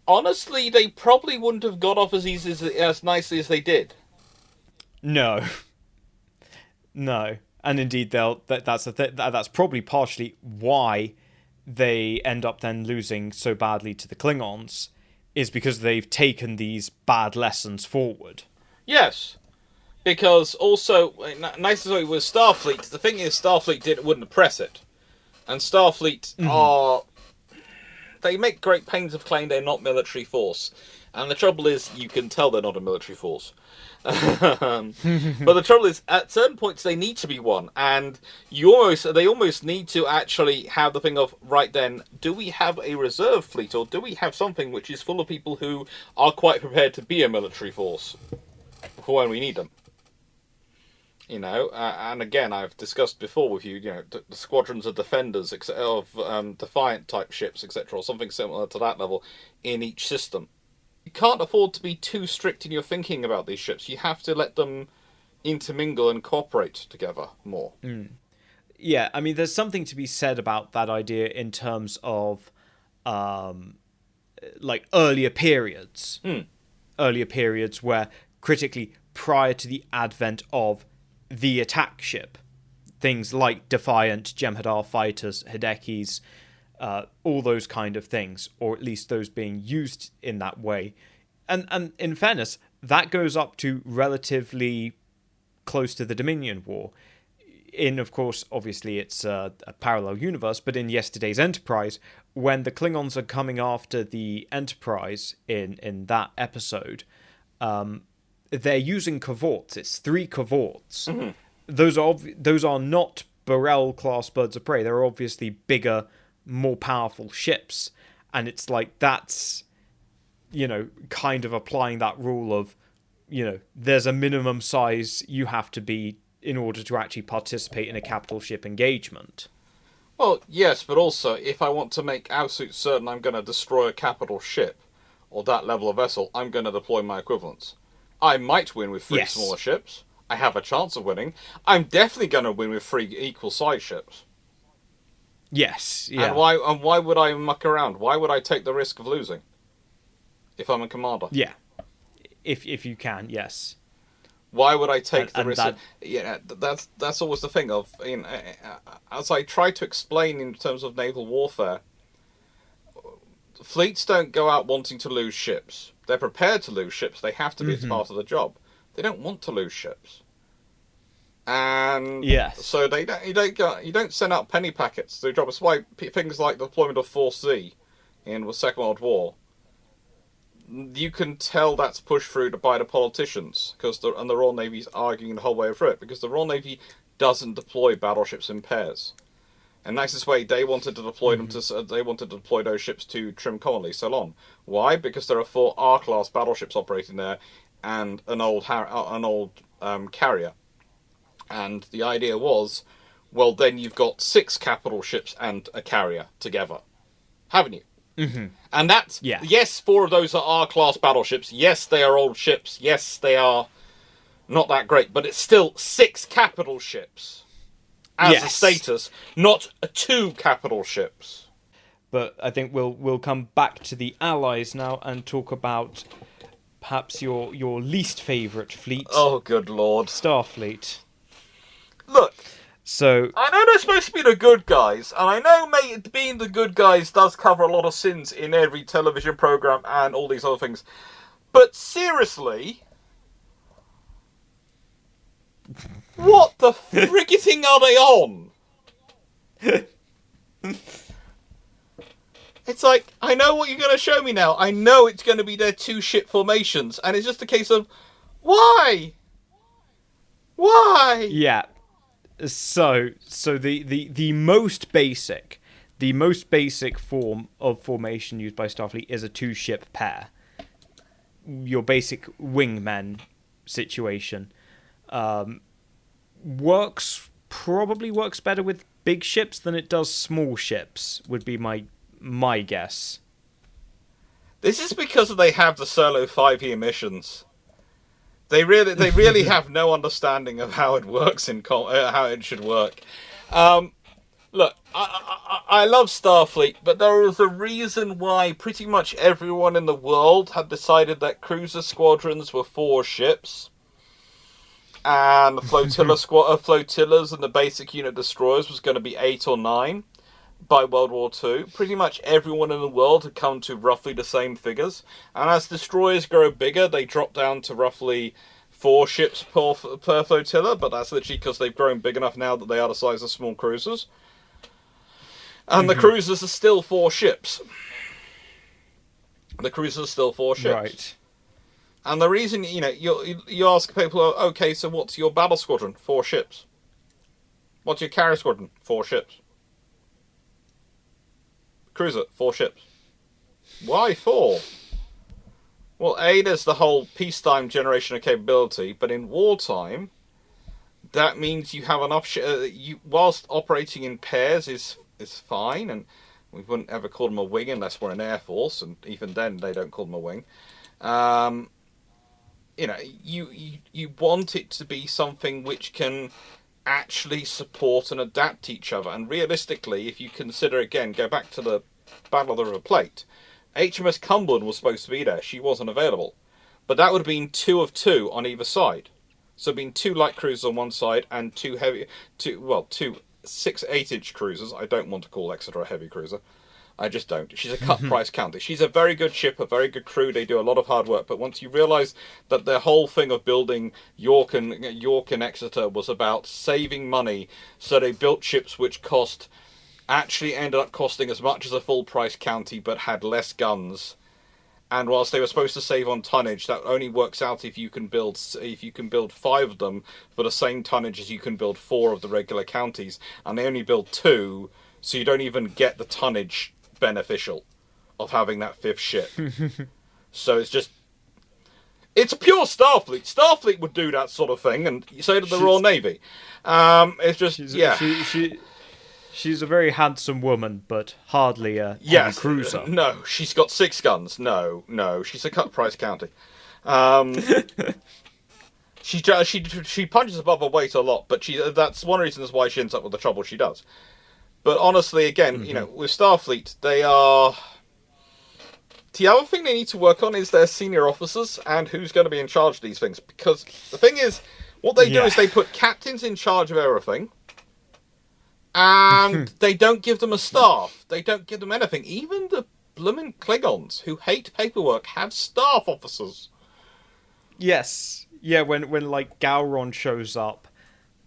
honestly, they probably wouldn't have got off as nicely as they did. No. No. And indeed, that's probably partially why they end up then losing so badly to the Klingons, is because they've taken these bad lessons forward. Yes. Because also, nice as it was Starfleet, the thing is Starfleet wouldn't oppress it. And Starfleet are... They make great pains of claim they're not military force. And the trouble is, you can tell they're not a military force. But the trouble is, at certain points they need to be one, and they almost need to actually have the thing of, right then, do we have a reserve fleet, or do we have something which is full of people who are quite prepared to be a military force for when we need them? And again, I've discussed before with you, the squadrons of defenders, of Defiant type ships, etc., or something similar to that level in each system. You can't afford to be too strict in your thinking about these ships. You have to let them intermingle and cooperate together more. Yeah, I mean, there's something to be said about that idea in terms of, earlier periods. Earlier periods where, critically, prior to the advent of the attack ship, things like Defiant, Jem'hadar fighters, Hidekis, all those kind of things, or at least those being used in that way. And in fairness, that goes up to relatively close to the Dominion War. Of course, obviously it's a parallel universe, but in yesterday's Enterprise, when the Klingons are coming after the Enterprise in that episode, they're using cavorts. It's 3 cavorts. Mm-hmm. Those are not Burrell-class birds of prey. They're obviously bigger, more powerful ships, and it's like that's kind of applying that rule of there's a minimum size you have to be in order to actually participate in a capital ship engagement. Well, yes, but also if I want to make absolute certain I'm going to destroy a capital ship or that level of vessel, I'm going to deploy my equivalents. I might win with 3 smaller ships. I have a chance of winning. I'm definitely going to win with 3 equal size ships. Yes, yeah. And why would I muck around? Why would I take the risk of losing if I'm a commander? Yeah, if you can, yes. Why would I take the risk? That's always the thing of, as I try to explain in terms of naval warfare, fleets don't go out wanting to lose ships. They're prepared to lose ships. They have to be as part of the job. They don't want to lose ships. And so you don't send out penny packets to the job. That's why things like the deployment of Force Z in the Second World War, you can tell that's pushed through by the politicians, and the Royal Navy's arguing the whole way through it, because the Royal Navy doesn't deploy battleships in pairs. And nicest way, they wanted to deploy those ships to Trim Connolly, Ceylon. Why? Because there are 4 R-class battleships operating there, and an old carrier. And the idea was, well, then you've got 6 capital ships and a carrier together, haven't you? Mm-hmm. And that's, yes, 4 of those are R-class battleships. Yes, they are old ships. Yes, they are not that great. But it's still 6 capital ships as a status, not 2 capital ships. But I think we'll come back to the Allies now and talk about perhaps your least favourite fleet. Oh, good lord. Starfleet. Look, so I know they're supposed to be the good guys, and I know being the good guys does cover a lot of sins in every television program and all these other things. But seriously, what the fricking are they on? It's like, I know what you're going to show me now. I know it's going to be their 2-ship formations, and it's just a case of, why? Why? Yeah. So the most basic form of formation used by Starfleet is a 2-ship pair. Your basic wingmen situation probably works better with big ships than it does small ships, would be my guess. This is because they have the solo 5E missions. They really have no understanding of how it works how it should work. Look, I love Starfleet, but there is a reason why pretty much everyone in the world had decided that cruiser squadrons were 4 ships, and the flotillas and the basic unit destroyers was going to be 8 or 9 by World War II. Pretty much everyone in the world had come to roughly the same figures, and as destroyers grow bigger, they drop down to roughly 4 ships per flotilla, but that's literally because they've grown big enough now that they are the size of small cruisers. And the cruisers are still 4 ships. The cruisers are still 4 ships. Right. And the reason, you ask people, okay, so what's your battle squadron? 4 ships. What's your carrier squadron? 4 ships. Cruiser, 4 ships. Why 4? Well, A, there's the whole peacetime generation of capability, but in wartime, that means you have enough whilst operating in pairs is fine, and we wouldn't ever call them a wing unless we're an air force, and even then they don't call them a wing. You want it to be something which can actually support and adapt each other. And realistically, if you consider, again, go back to the Battle of the River Plate, HMS Cumberland was supposed to be there. She wasn't available. But that would have been 2 of 2 on either side. So it would have been 2 light cruisers on one side and 2 6-8-inch cruisers. I don't want to call Exeter a heavy cruiser. I just don't. She's a cut-price counter. She's a very good ship, a very good crew. They do a lot of hard work. But once you realise that the whole thing of building York and Exeter was about saving money, so they built ships which actually ended up costing as much as a full-price county, but had less guns. And whilst they were supposed to save on tonnage, that only works out if you can build 5 of them for the same tonnage as you can build 4 of the regular counties, and they only build 2, so you don't even get the tonnage beneficial of having that 5th ship. So it's pure Starfleet. Starfleet would do that sort of thing, and so did the Royal Navy. It's just She's a very handsome woman, but hardly a heavy cruiser. No, she's got 6 guns. No, she's a cut-price county. She punches above her weight a lot, but that's one of the reasons why she ends up with the trouble she does. But honestly, again, with Starfleet, they are... The other thing they need to work on is their senior officers and who's going to be in charge of these things. Because the thing is, what they do is they put captains in charge of everything, and they don't give them a staff. They don't give them anything. Even the blooming Klingons, who hate paperwork, have staff officers. Yes. Yeah, when like Gowron shows up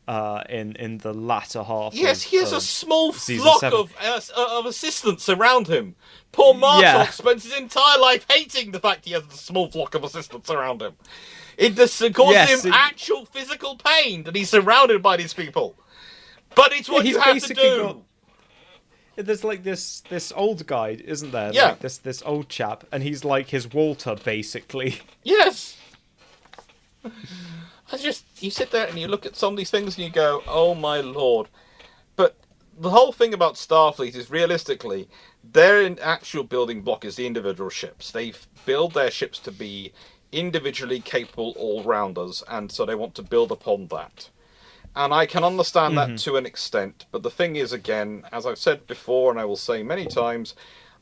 in the latter half. Yes, he has a small flock of assistants around him. Poor Martok spends his entire life hating the fact he has a small flock of assistants around him. It just causes him actual physical pain that he's surrounded by these people. But it's what you have to do. There's like this old guy, isn't there? Yeah. Like this old chap, and he's like his Walter, basically. Yes. You sit there and you look at some of these things and you go, oh my lord. But the whole thing about Starfleet is, realistically, their actual building block is the individual ships. They build their ships to be individually capable all-rounders, and so they want to build upon that. And I can understand that to an extent, but the thing is, again, as I've said before, and I will say many times,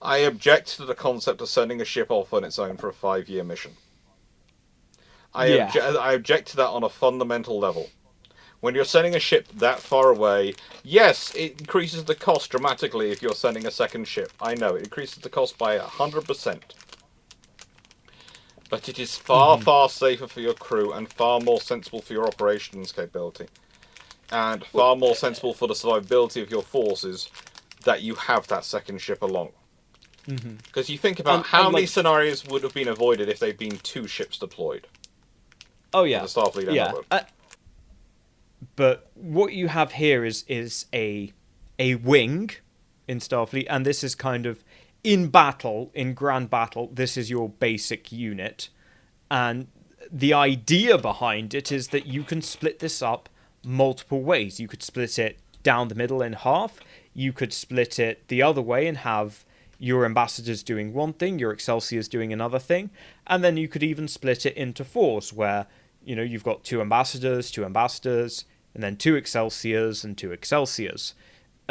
I object to the concept of sending a ship off on its own for a 5-year mission. I object to that on a fundamental level. When you're sending a ship that far away, yes, it increases the cost dramatically if you're sending a second ship. I know, it increases the cost by 100%. But it is far, far safer for your crew and far more sensible for your operations capability. And far more sensible for the survivability of your forces that you have that second ship along. Because you think about how many scenarios would have been avoided if they'd been 2 ships deployed. Oh yeah, the Starfleet but what you have here is a wing in Starfleet, and this is kind of in grand battle. This is your basic unit, and the idea behind it is that you can split this up multiple ways. You could split it down the middle in half. You could split it the other way and have your ambassadors doing one thing, your Excelsiors doing another thing, and then you could even split it into 4s where, you've got 2 ambassadors, and then 2 Excelsiors and 2 Excelsiors.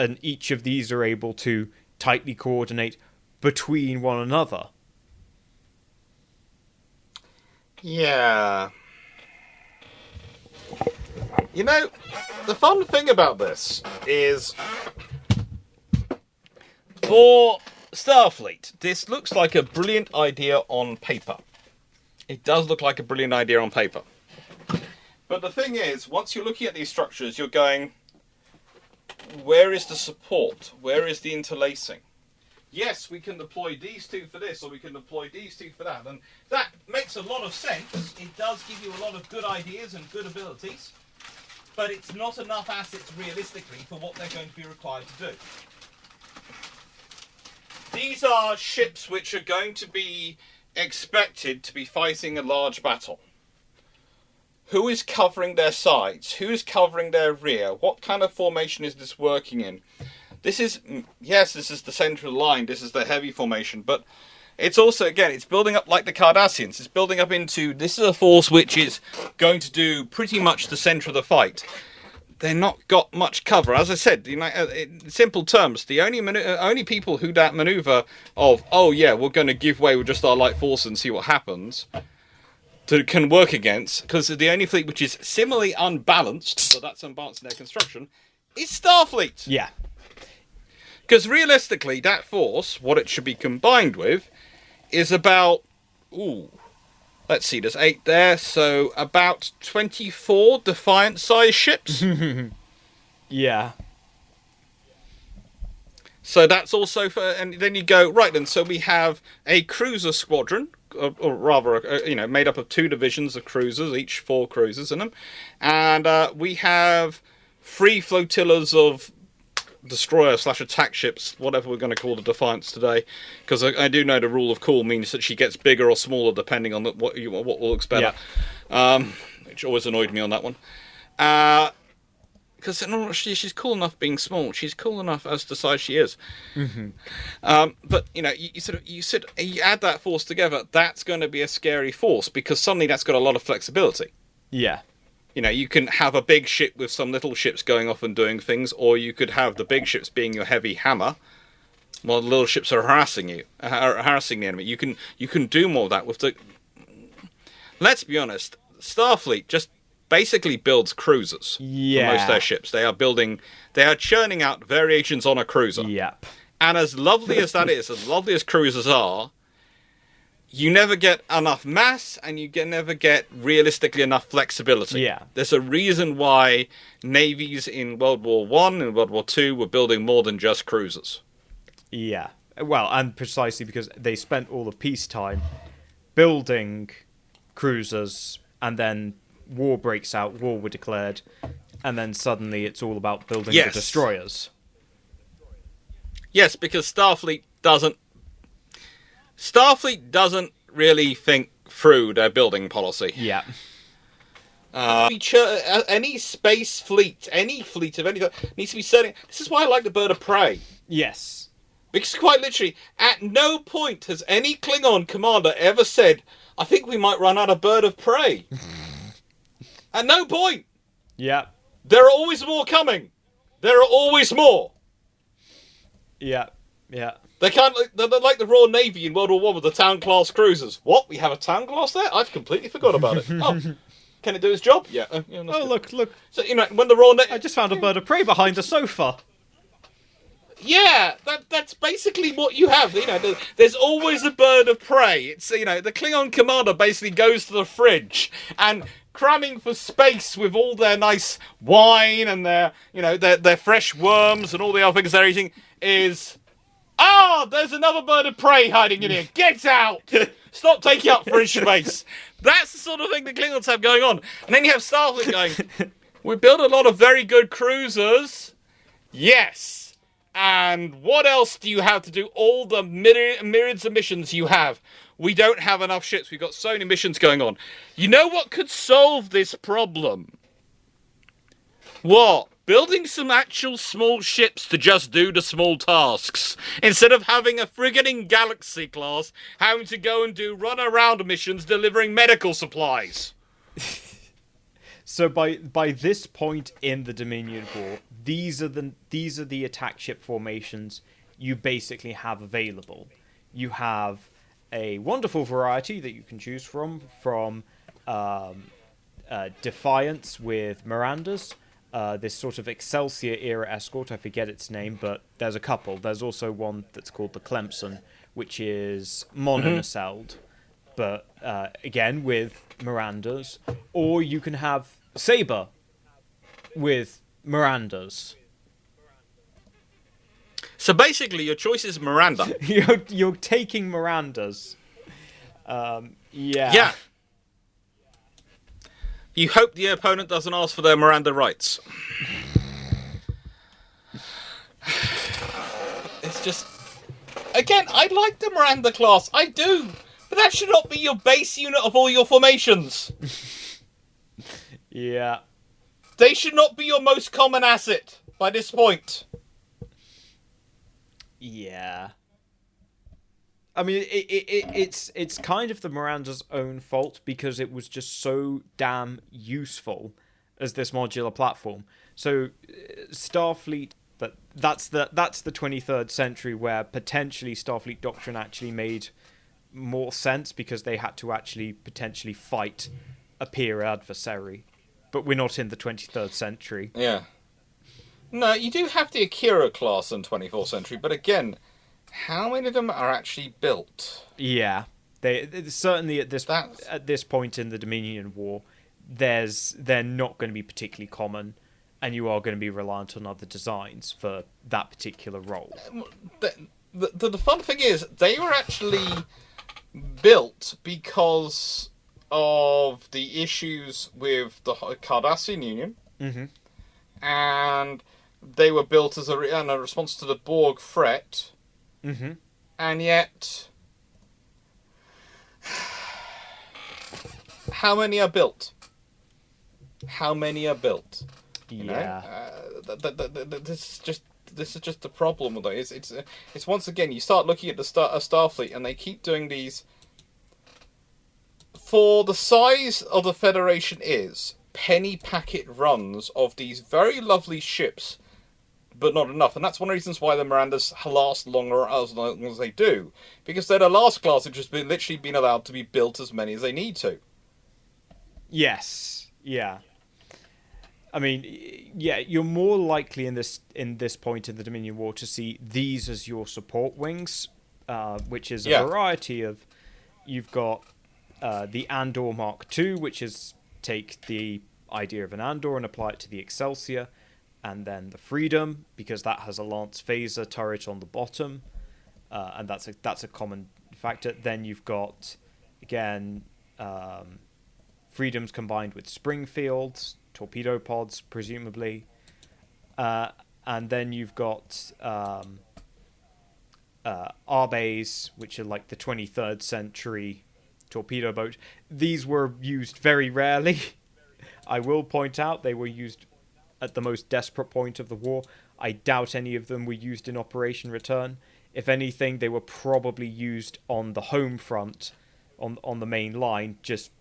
and each of these are able to tightly coordinate between one another. Yeah. You know, the fun thing about this is, for StarFleet, this looks like a brilliant idea on paper. It does look like a brilliant idea on paper. But the thing is, once you're looking at these structures, you're going, where is the support? Where is the interlacing? Yes, we can deploy these two for this, or we can deploy these two for that. And that makes a lot of sense. It does give you a lot of good ideas and good abilities. But it's not enough assets realistically for what they're going to be required to do. These are ships which are going to be expected to be fighting a large battle. Who is covering their sides? Who is covering their rear? What kind of formation is this working in? This is, yes, this is the central line, this is the heavy formation, but it's also, again, it's building up like the Cardassians. It's building up into, this is a force which is going to do pretty much the centre of the fight. They're not got much cover. As I said, in simple terms, the only people who that manoeuvre of, oh yeah, we're going to give way with just our light force and see what happens, can work against, because the only fleet which is similarly unbalanced, so that's unbalanced in their construction, is StarFleet. Yeah. Because realistically, that force, what it should be combined with, is about, let's see, there's 8 there, so about 24 Defiant-sized ships. Yeah. So that's also for, and then you go, right then, so we have a cruiser squadron, or rather, made up of 2 divisions of cruisers, each 4 cruisers in them, and we have 3 flotillas of destroyer/attack ships, whatever we're going to call the Defiance today, because I do know the rule of cool means that she gets bigger or smaller depending on what looks better, which always annoyed me on that one. Because she's cool enough being small, she's cool enough as the size she is. Mm-hmm. But you add that force together, that's going to be a scary force because suddenly that's got a lot of flexibility. Yeah. You can have a big ship with some little ships going off and doing things, or you could have the big ships being your heavy hammer, while the little ships are harassing the enemy. You can do more of that with the. Let's be honest, Starfleet just basically builds cruisers for most of their ships. They are churning out variations on a cruiser. Yep. And as lovely as that is, as lovely as cruisers are, you never get enough mass, and you never get realistically enough flexibility. Yeah. There's a reason why navies in World War I and World War II were building more than just cruisers. Yeah. Well, and precisely because they spent all of peacetime building cruisers, and then war breaks out, war were declared, and then suddenly it's all about building the destroyers. Yes, because Starfleet doesn't really think through their building policy. Yeah. Any space fleet, any fleet of any needs to be setting. This is why I like the bird of prey. Yes. Because quite literally, at no point has any Klingon commander ever said, I think we might run out of bird of prey. At no point. Yeah. There are always more coming. There are always more. Yeah. Yeah. They're like the Royal Navy in World War I with the Town class cruisers. What? We have a Town class there? I've completely forgot about it. Oh, can it do its job? Yeah. Look. So when the Royal Navy, I just found a bird of prey behind the sofa. Yeah, that's basically what you have. There's always a bird of prey. It's the Klingon commander basically goes to the fridge and cramming for space with all their nice wine and their fresh worms and all the other things they're eating is. There's another bird of prey hiding in here. Get out! Stop taking up fridge space. That's the sort of thing the Klingons have going on. And then you have Starfleet going, we build a lot of very good cruisers. Yes. And what else do you have to do all the myriads of missions you have? We don't have enough ships. We've got so many missions going on. You know what could solve this problem? What? Building some actual small ships to just do the small tasks. Instead of having a frigating Galaxy class having to go and do run-around missions delivering medical supplies. So by this point in the Dominion War, these are the attack ship formations you basically have available. You have a wonderful variety that you can choose from Defiance with Mirandas, this sort of Excelsior era escort. I forget its name, but there's a couple. There's also one that's called the Clemson, which is mononacelled, but again with Mirandas. Or you can have Sabre with Mirandas. So basically, your choice is Miranda. You're taking Mirandas. Yeah. Yeah. You hope the opponent doesn't ask for their Miranda rights. It's just... Again, I like the Miranda class. I do. But that should not be your base unit of all your formations. Yeah. They should not be your most common asset by this point. Yeah. I mean, it's kind of the Miranda's own fault because it was just so damn useful as this modular platform. So, Starfleet, that's the 23rd century where potentially Starfleet Doctrine actually made more sense because they had to actually potentially fight a peer adversary. But we're not in the 23rd century. Yeah. No, you do have the Akira class in 24th century, but again, how many of them are actually built? Yeah, they certainly at this point in the Dominion War, they're not going to be particularly common, and you are going to be reliant on other designs for that particular role. The fun thing is, they were actually built because of the issues with the Cardassian Union, and they were built as a response to the Borg threat, and yet, how many are built? How many are built? You know? This is just the problem with it. It's once again, you start looking at the Starfleet, and they keep doing these. For the size of the Federation is, penny packet runs of these very lovely ships, but not enough. And that's one of the reasons why the Mirandas last longer as long as they do. Because they're the last class which has literally been allowed to be built as many as they need to. Yes. Yeah. I mean, yeah, you're more likely in this point in the Dominion War to see these as your support wings, which is a variety of... You've got the Andor Mark II, which is take the idea of an Andor and apply it to the Excelsior, and then the Freedom, because that has a Lance Phaser turret on the bottom, and that's a common factor. Then you've got, again, Freedoms combined with Springfields, torpedo pods, presumably, and then you've got Arbes, which are like the 23rd century torpedo boat. These were used very rarely. I will point out they were used at the most desperate point of the war. I doubt any of them were used in Operation Return. If anything, they were probably used on the home front, on the main line, just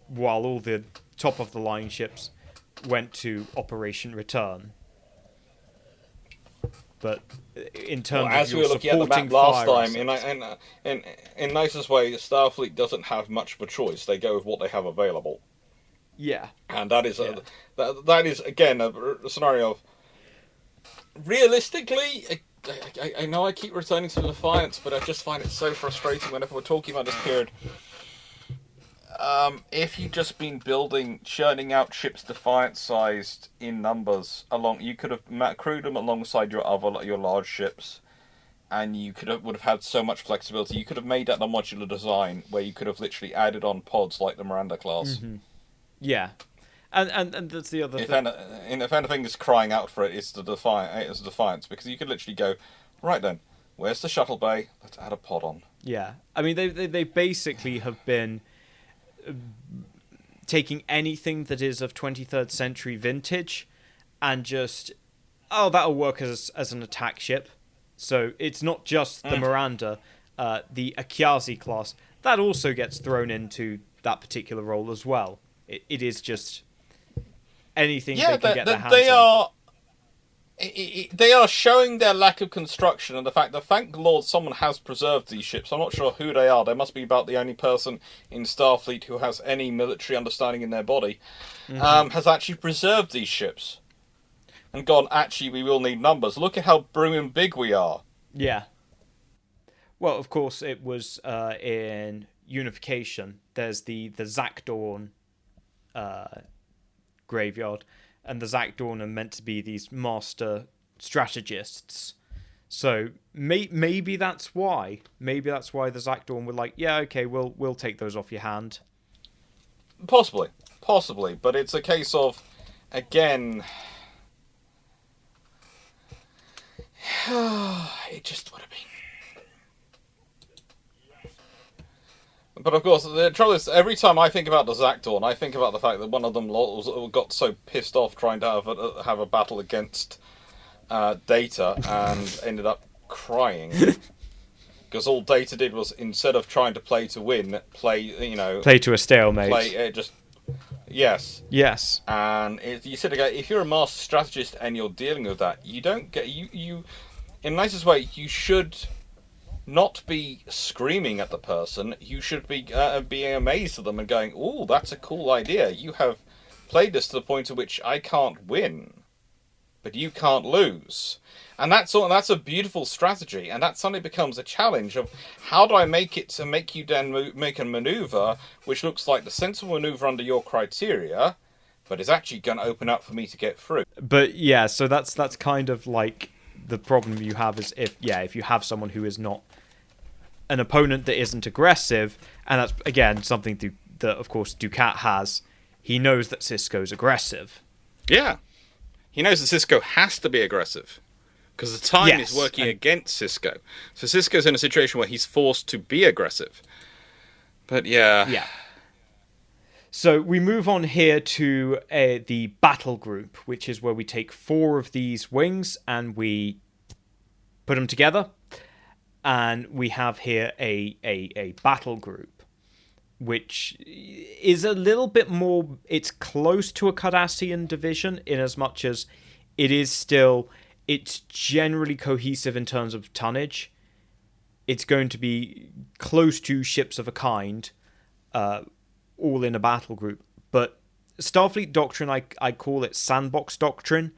while all the top of the line ships went to Operation Return. But in terms as of we your were looking at the map supporting last fire time, in nicest way, Starfleet doesn't have much of a choice. They go with what they have available. Yeah, and that is that is again a scenario of realistically. I know I keep returning to Defiance, but I just find it so frustrating whenever we're talking about this period. If you'd just been churning out ships Defiance-sized in numbers, you could have crewed them alongside your large ships, and you would have had so much flexibility. You could have made that a modular design where you could have literally added on pods like the Miranda class. Mm-hmm. Yeah, and that's the other thing. If anything is crying out for it, it's the Defiance, because you could literally go, right then, where's the shuttle bay? Let's add a pod on. Yeah, I mean they basically have been taking anything that is of 23rd century vintage and just, that'll work as an attack ship. So it's not just the Miranda, the Akiazi class, that also gets thrown into that particular role as well. It is just anything they can get their hands they on. they are showing their lack of construction and the fact that, thank Lord, someone has preserved these ships. I'm not sure who they are. They must be about the only person in Starfleet who has any military understanding in their body, has actually preserved these ships. And gone, actually, we will need numbers. Look at how blooming big we are. Yeah. Well, of course, it was in Unification. There's the Zakdawn graveyard, and the Zakdawn are meant to be these master strategists. So maybe that's why. Maybe that's why the Zakdawn were like, yeah, okay, we'll take those off your hand. Possibly, but it's a case of, again, it just would have been. But of course, the trouble is, every time I think about the Zakdawn, I think about the fact that one of them got so pissed off trying to have a battle against Data and ended up crying. Because all Data did was, instead of trying to play to win, play to a stalemate. Yes. Yes. And you said again, if you're a master strategist and you're dealing with that, you don't get you in the nicest way. You should not be screaming at the person. You should be being amazed at them and going, "Oh, that's a cool idea. You have played this to the point at which I can't win, but you can't lose." And that's a beautiful strategy, and that suddenly becomes a challenge of how do I make it to make you then make a maneuver which looks like the sensible maneuver under your criteria, but is actually going to open up for me to get through. But yeah, so that's kind of like the problem you have is if you have someone who is not an opponent that isn't aggressive, and that's again something that of course Dukat has. He knows that Sisko's aggressive. Yeah, he knows that Sisko has to be aggressive. Because the time is working against Sisko. So Sisko's in a situation where he's forced to be aggressive. But yeah. Yeah. So we move on here to the battle group, which is where we take 4 of these wings and we put them together. And we have here a battle group, which is a little bit more... It's close to a Cardassian division in as much as it is still... It's generally cohesive in terms of tonnage. It's going to be close to ships of a kind, all in a battle group. But Starfleet Doctrine, I call it Sandbox Doctrine.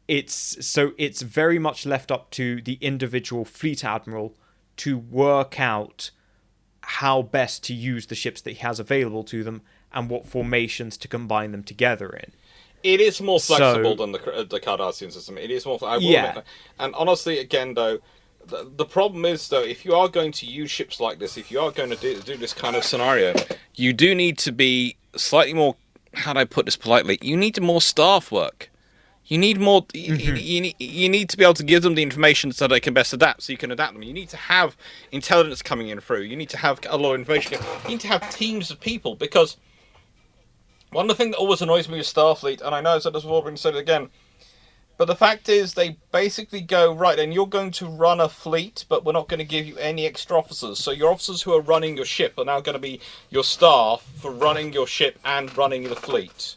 It's very much left up to the individual fleet admiral to work out how best to use the ships that he has available to them and what formations to combine them together in. It is more flexible than the Cardassian system. It is more. I will admit that. And honestly, again, though, the problem is, though, if you are going to use ships like this, if you are going to do this kind of scenario, you do need to be slightly more. How do I put this politely? You need more staff work. You need more. You need to be able to give them the information so they can best adapt. So you can adapt them. You need to have intelligence coming in through. You need to have a lot of information. You need to have teams of people because. One of the things that always annoys me with Starfleet, and I know I've said this before, but said it again, but the fact is they basically go, right, and you're going to run a fleet, but we're not going to give you any extra officers. So your officers who are running your ship are now going to be your staff for running your ship and running the fleet.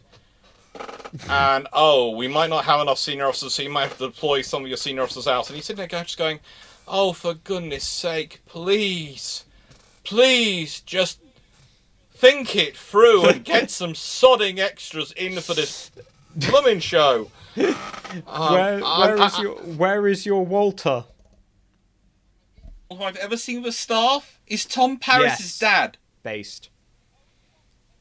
And, we might not have enough senior officers, so you might have to deploy some of your senior officers out. And he's sitting there just going, oh, for goodness sake, please, just... think it through and get some sodding extras in for this blooming show. Where is your Walter? All I've ever seen with staff is Tom Paris's dad. Based.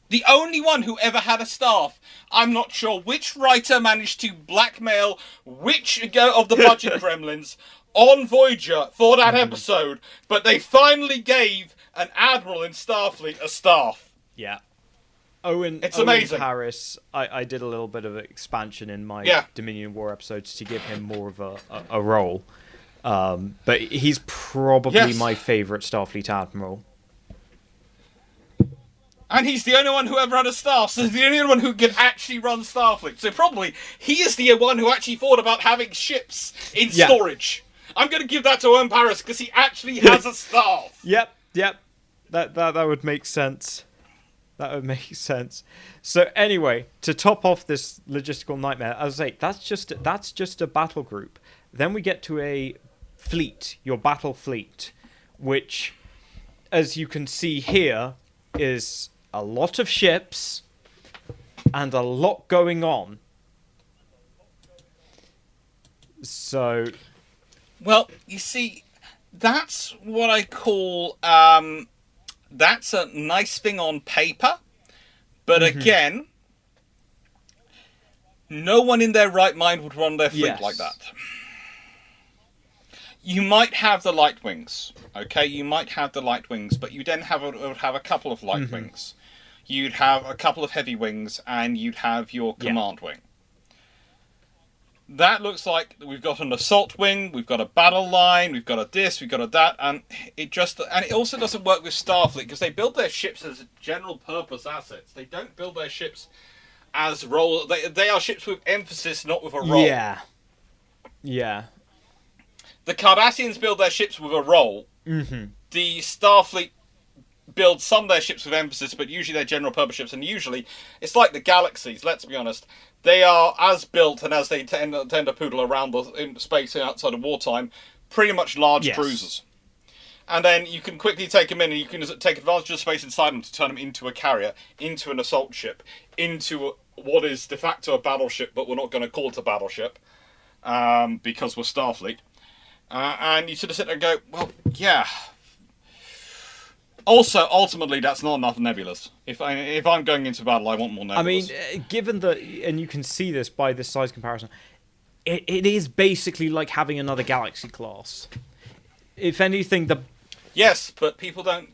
The only one who ever had a staff. I'm not sure which writer managed to blackmail which of the budget gremlins on Voyager for that episode, but they finally gave an admiral in Starfleet a staff. Yeah. It's amazing. Paris, I did a little bit of expansion in my Dominion War episodes to give him more of a role. But he's probably my favourite Starfleet admiral. And he's the only one who ever had a staff, so he's the only one who can actually run Starfleet. So probably he is the one who actually thought about having ships in storage. I'm going to give that to Owen Paris because he actually has a staff. Yep. That would make sense. That would make sense. So anyway, to top off this logistical nightmare, as I say, that's just a battle group. Then we get to a fleet, your battle fleet, which, as you can see here, is a lot of ships and a lot going on. So, well, you see, that's what I call that's a nice thing on paper, but again, no one in their right mind would run their fleet like that. You might have the light wings, okay? You might have the light wings, but you then would have a couple of light wings. You'd have a couple of heavy wings, and you'd have your command wing. That looks like we've got an assault wing, we've got a battle line, we've got a this, we've got a that, and it also doesn't work with StarFleet because they build their ships as general purpose assets. They don't build their ships as role. They are ships with emphasis, not with a role. Yeah. The Cardassians build their ships with a role. The StarFleet build some of their ships with emphasis, but usually they're general purpose ships, and usually it's like the galaxies. Let's be honest. They are as built and as they tend to poodle around in space outside of wartime, pretty much large cruisers. And then you can quickly take them in, and you can take advantage of the space inside them to turn them into a carrier, into an assault ship, into what is de facto a battleship, but we're not going to call it a battleship because we're Starfleet. And you sort of sit there and go, well, yeah. Also, ultimately, that's not enough nebulas. If I'm going into battle, I want more nebulas. I mean, given that, and you can see this by this size comparison, it is basically like having another Galaxy class. If anything, yes, but people don't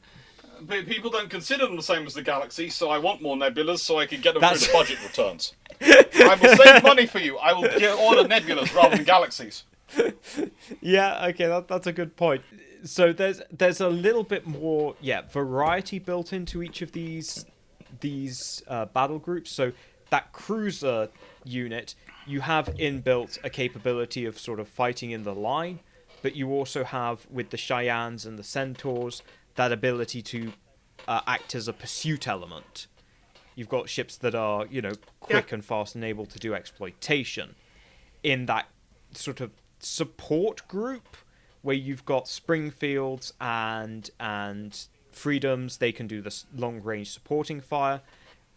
consider them the same as the Galaxy, so I want more nebulas so I can get them through the budget returns. I will save money for you. I will order nebulas rather than Galaxies. Yeah, okay, that's a good point. So there's a little bit more variety built into each of these battle groups. So that cruiser unit, you have inbuilt a capability of sort of fighting in the line, but you also have, with the Cheyennes and the Centaurs, that ability to act as a pursuit element. You've got ships that are, quick and fast and able to do exploitation. In that sort of support group, where you've got Springfields and Freedoms, they can do this long-range supporting fire.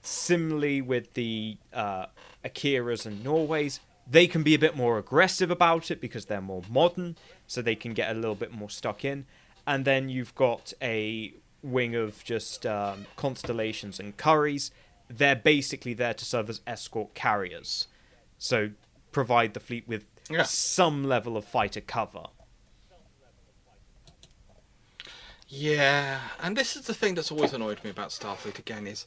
Similarly with the Akiras and Norways, they can be a bit more aggressive about it because they're more modern, so they can get a little bit more stuck in. And then you've got a wing of just Constellations and Curries. They're basically there to serve as escort carriers, so provide the fleet with some level of fighter cover. Yeah, and this is the thing that's always annoyed me about Starfleet again, is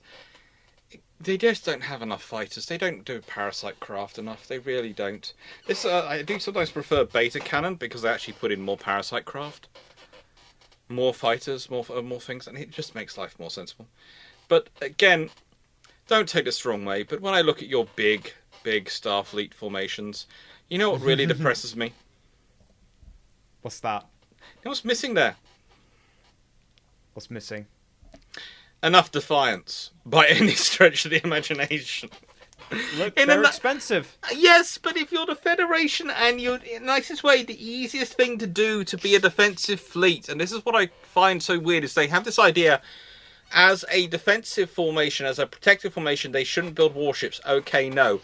they just don't have enough fighters. They don't do parasite craft enough. They really don't. I do sometimes prefer beta canon because they actually put in more parasite craft. More fighters, more things, and it just makes life more sensible. But again, don't take this the wrong way, but when I look at your big Starfleet formations, you know what really depresses me? What's that? You know what's missing there? What's missing? Enough defiance, by any stretch of the imagination. Look, they're expensive. Yes, but if you're the Federation and you're in the nicest way, the easiest thing to do to be a defensive fleet, and this is what I find so weird, is they have this idea as a defensive formation, as a protective formation, they shouldn't build warships. Okay, no.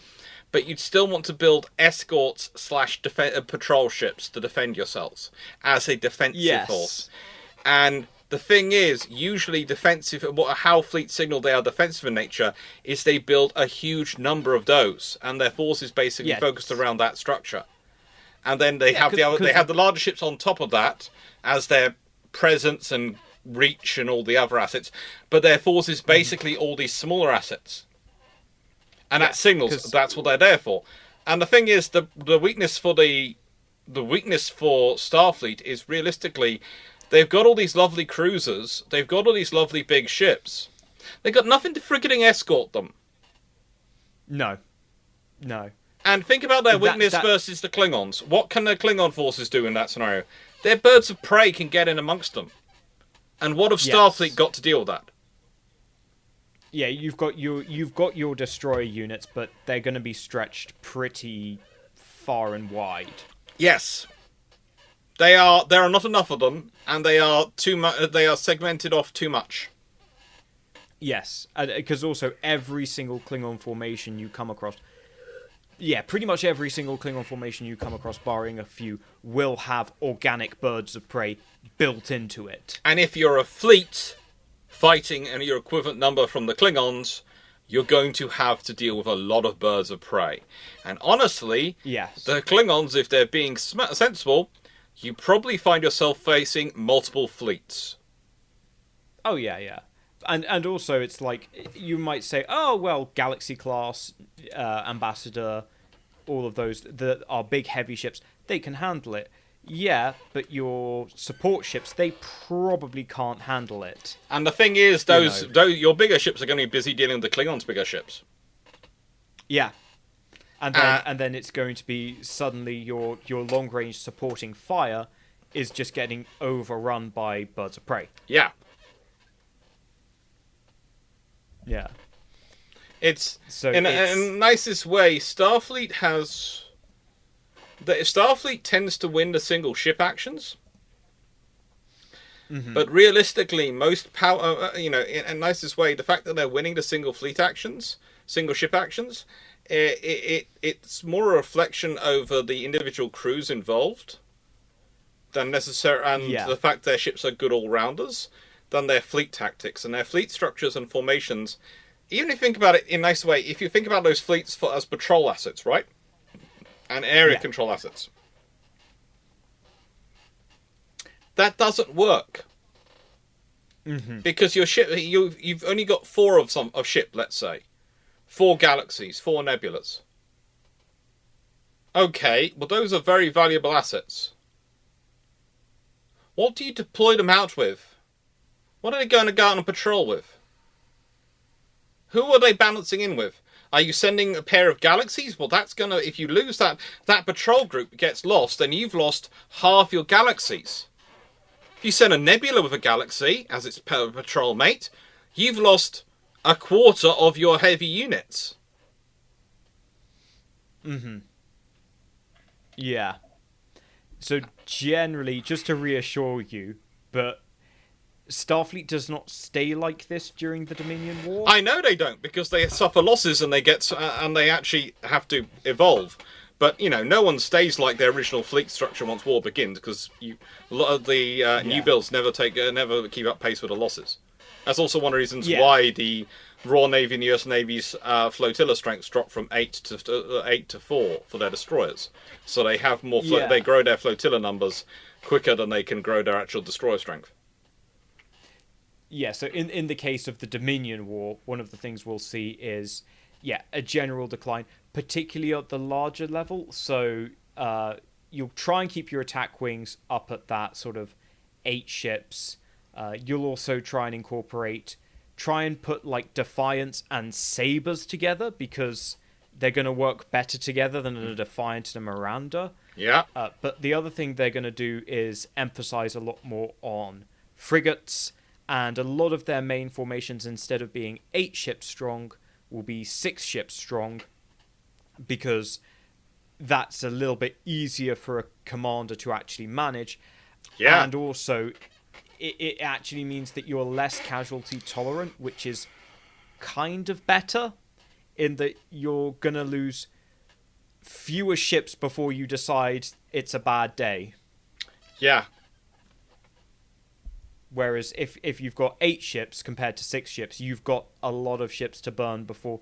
But you'd still want to build escorts / patrol ships to defend yourselves as a defensive force. And the thing is, usually defensive, how fleets signal they are defensive in nature, is they build a huge number of those, and their force is basically focused around that structure. And then they have the larger ships on top of that as their presence and reach and all the other assets, but their force is basically all these smaller assets. And that signals that's what they're there for. And the thing is, the weakness for Starfleet is realistically, they've got all these lovely cruisers, they've got all these lovely big ships. They've got nothing to frigging escort them. No. And think about their weakness versus the Klingons. What can the Klingon forces do in that scenario? Their birds of prey can get in amongst them. And what have Starfleet got to deal with that? Yeah, you've got your destroyer units, but they're going to be stretched pretty far and wide. Yes. There are not enough of them, and they are too much. They are segmented off too much. Yes, because also every single Klingon formation you come across, pretty much every single Klingon formation you come across, barring a few, will have organic birds of prey built into it. And if you're a fleet fighting and your equivalent number from the Klingons, you're going to have to deal with a lot of birds of prey. And honestly, yes, the Klingons, if they're being sensible, you probably find yourself facing multiple fleets. Oh, yeah. And also, it's like, you might say, oh, well, Galaxy class, Ambassador, all of those that are big, heavy ships, they can handle it. Yeah, but your support ships, they probably can't handle it. And the thing is, your bigger ships are going to be busy dealing with the Klingons' bigger ships. Yeah. And then it's going to be suddenly your long-range supporting fire is just getting overrun by birds of prey. Yeah. Yeah. It's in a nicest way. Starfleet tends to win the single ship actions, but realistically, most power, in a nicest way, the fact that they're winning the single ship actions, it's more a reflection over the individual crews involved than necessary, and the fact their ships are good all-rounders, than their fleet tactics and their fleet structures and formations. Even if you think about it in a nice way, if you think about those fleets as patrol assets, right? And area control assets. That doesn't work. Because your ship, you've only got 4 of ship, let's say. 4 galaxies, 4 nebulas. Okay, well those are very valuable assets. What do you deploy them out with? What are they going to go out on patrol with? Who are they balancing in with? Are you sending a pair of galaxies? Well, that's going to... If you lose that patrol group gets lost, then you've lost half your galaxies. If you send a nebula with a galaxy as its patrol mate, you've lost a quarter of your heavy units. Yeah. So generally, just to reassure you, but Starfleet does not stay like this during the Dominion War. I know they don't, because they suffer losses and they actually have to evolve. But no one stays like their original fleet structure once war begins, because a lot of the new builds never keep up pace with the losses. That's also one of the reasons why the Royal Navy and the US Navy's flotilla strengths drop from 8 to 4 for their destroyers. So they have more. They grow their flotilla numbers quicker than they can grow their actual destroyer strength. Yeah, so in the case of the Dominion War, one of the things we'll see is, a general decline, particularly at the larger level. So you'll try and keep your attack wings up at that sort of 8 ships. You'll also try and put like Defiance and Sabres together, because they're going to work better together than a Defiant and a Miranda. Yeah. But the other thing they're going to do is emphasize a lot more on frigates. And a lot of their main formations, instead of being 8 ships strong, will be 6 ships strong, because that's a little bit easier for a commander to actually manage. Yeah. And also, it actually means that you're less casualty tolerant, which is kind of better, in that you're going to lose fewer ships before you decide it's a bad day. Yeah. Whereas if you've got 8 ships compared to 6 ships, you've got a lot of ships to burn before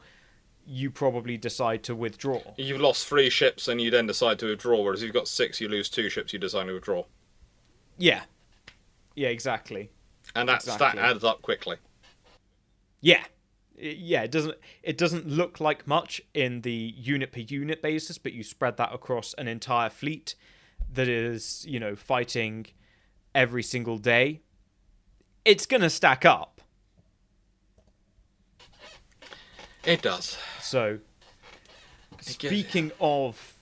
you probably decide to withdraw. You've lost 3 ships and you then decide to withdraw, whereas if you've got 6, you lose 2 ships, you decide to withdraw. Yeah. Yeah, exactly. And that adds up quickly. Yeah. Yeah, it doesn't look like much in the unit per unit basis, but you spread that across an entire fleet that is, fighting every single day. It's going to stack up. It does. So, speaking of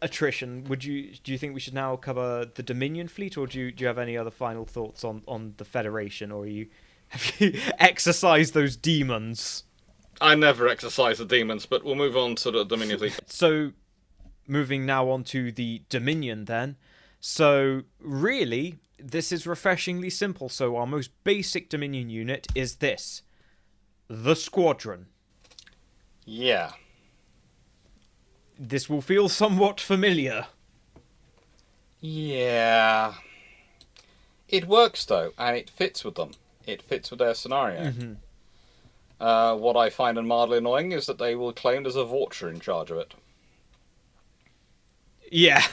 attrition, do you think we should now cover the Dominion fleet, or do you have any other final thoughts on the Federation, or are you Have you exercised those demons? I never exercise the demons, but we'll move on to the Dominion fleet. So, moving now on to the Dominion then. So, really, this is refreshingly simple. So, our most basic Dominion unit is this. The Squadron. Yeah. This will feel somewhat familiar. Yeah. It works, though, and it fits with them. It fits with their scenario. Mm-hmm. What I find mildly annoying is that they will claim there's a Vorcher in charge of it. Yeah.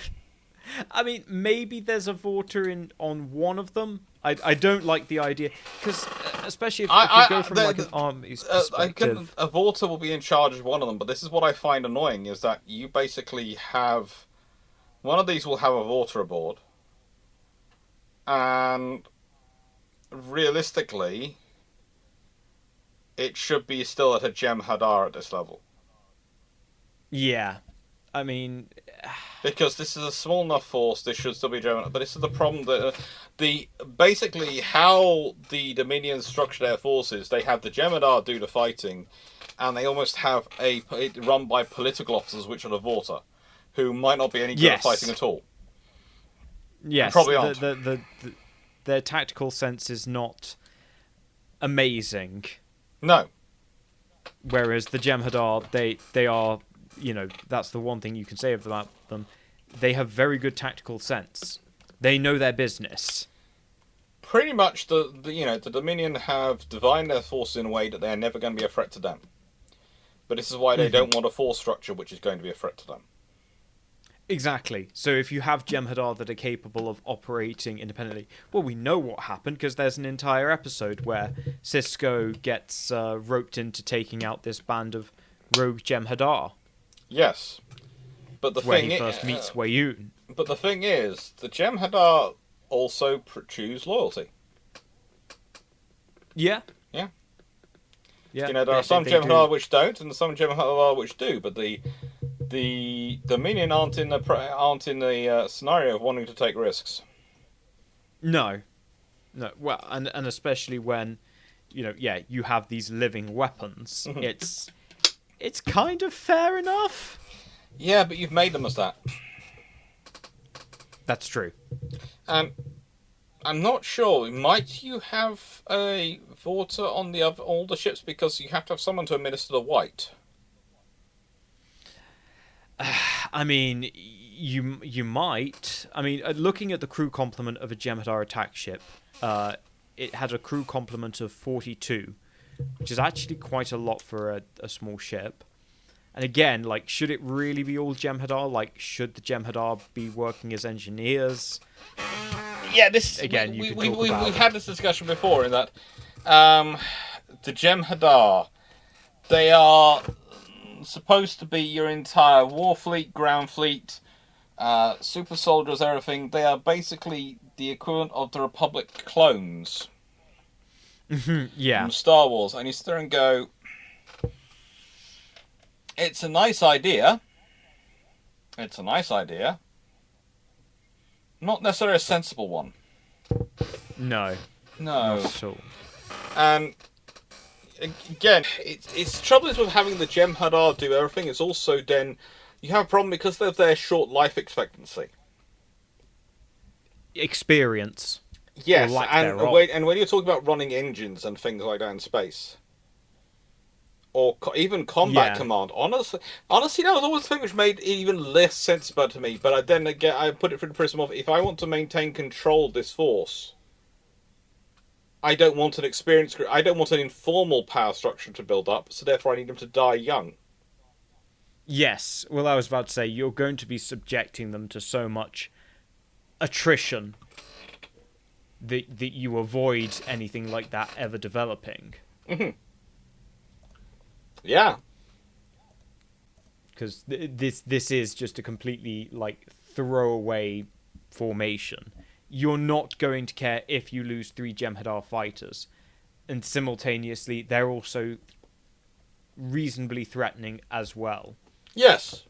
I mean, maybe there's a Vorter on one of them. I don't like the idea, because especially if you go from an army's perspective. A Vorter will be in charge of one of them, but this is what I find annoying, is that you basically have... One of these will have a Vorter aboard, and realistically, it should be still at a Jem'hadar at this level. Yeah. I mean... Because this is a small enough force, this should still be Jem'hadar. But this is the problem that... basically, how the Dominion structure their forces, they have the Jem'hadar do the fighting, and they almost have it run by political officers, which are the Vorta, who might not be any good at fighting at all. Yes. Probably aren't. Their tactical sense is not amazing. No. Whereas the Jem'hadar, they are... that's the one thing you can say about them. They have very good tactical sense. They know their business. Pretty much, the Dominion have divined their forces in a way that they are never going to be a threat to them. But this is why they don't want a force structure which is going to be a threat to them. Exactly. So if you have Jem'hadar that are capable of operating independently, well, we know what happened, because there's an entire episode where Cisco gets roped into taking out this band of rogue Jem'hadar. Yes, but where he first meets Wayun. But the thing is, the Jem'hadar also choose loyalty. Yeah. Yeah. Yeah. There are some Jem'hadar which don't, and some Jem'hadar which do. But the Dominion aren't in the scenario of wanting to take risks. No. Well, and especially when, you have these living weapons. It's kind of fair enough. Yeah, but you've made them as that. That's true. And I'm not sure. Might you have a Vorta on all the ships, because you have to have someone to administer the white? I mean, you might. I mean, looking at the crew complement of a Jem'hadar attack ship, it had a crew complement of 42. Which is actually quite a lot for a small ship. And again, should it really be all Jem'hadar? Should the Jem'hadar be working as engineers? Yeah, this again. We've had this discussion before, in that the Jem'hadar, they are supposed to be your entire war fleet, ground fleet, super soldiers, everything. They are basically the equivalent of the Republic clones. Yeah. From Star Wars, and you sit there and go, it's a nice idea. Not necessarily a sensible one. No. Not at all. And again, it's trouble is with having the Jem'hadar do everything. It's also then you have a problem because of their short life expectancy. Experience. Yes, and when you're talking about running engines and things like that in space, or even combat command, honestly, that was always the thing which made even less sense about to me. But I put it through the prism of, if I want to maintain control of this force, I don't want an informal power structure to build up, so therefore I need them to die young. Yes, well, I was about to say, you're going to be subjecting them to so much attrition that you avoid anything like that ever developing. Mm-hmm. Yeah. Because this is just a completely, throwaway formation. You're not going to care if you lose 3 Jem'hadar fighters. And simultaneously, they're also reasonably threatening as well. Yes.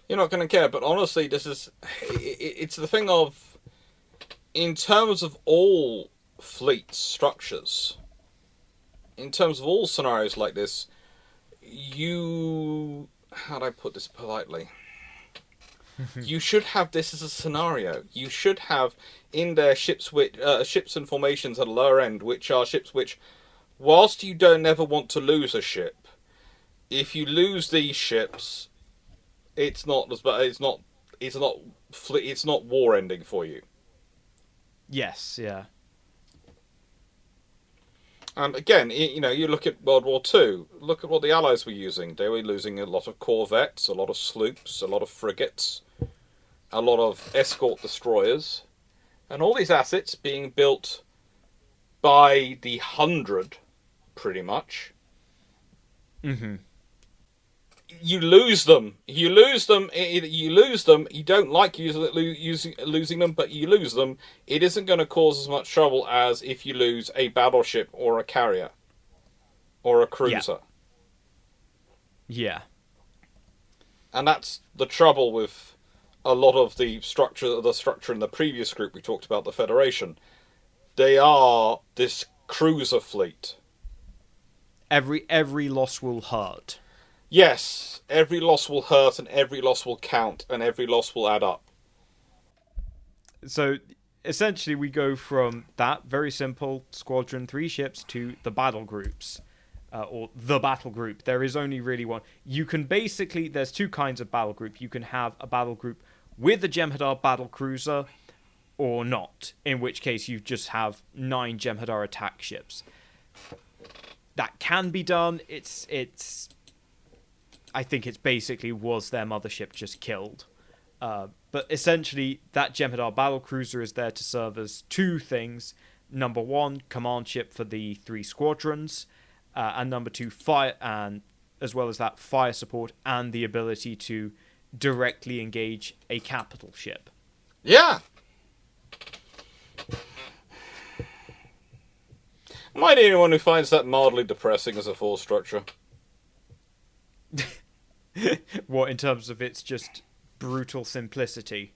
You're not going to care, but honestly, it's the thing of, in terms of all fleet structures, in terms of all scenarios like this, how do I put this politely? You should have this as a scenario. You should have in there ships and formations at a lower end, which are ships which, whilst you don't never want to lose a ship, if you lose these ships, it's not war ending for you. Yes, yeah. And again, you look at World War II. Look at what the Allies were using. They were losing a lot of corvettes, a lot of sloops, a lot of frigates, a lot of escort destroyers, and all these assets being built by the 100, pretty much. Mm-hmm. You lose them. You don't like losing them, but you lose them. It isn't going to cause as much trouble as if you lose a battleship or a carrier or a cruiser. Yeah. And that's the trouble with a lot of the structure in the previous group we talked about, the Federation. They are this cruiser fleet. Every loss will hurt. Yes, every loss will hurt, and every loss will count, and every loss will add up. So, essentially, we go from that very simple squadron, 3 ships, to the battle groups. Or the battle group. There is only really one. You can basically... There's 2 kinds of battle group. You can have a battle group with a Jem'hadar battle cruiser, or not. In which case, you just have 9 Jem'hadar attack ships. That can be done. It's I think it's basically was their mothership just killed. But essentially, that Jem'hadar battlecruiser is there to serve as 2 things. Number 1, command ship for the 3 squadrons. And number 2, fire, and as well as that, fire support and the ability to directly engage a capital ship. Yeah! Might anyone who finds that mildly depressing as a force structure? What, in terms of its just brutal simplicity?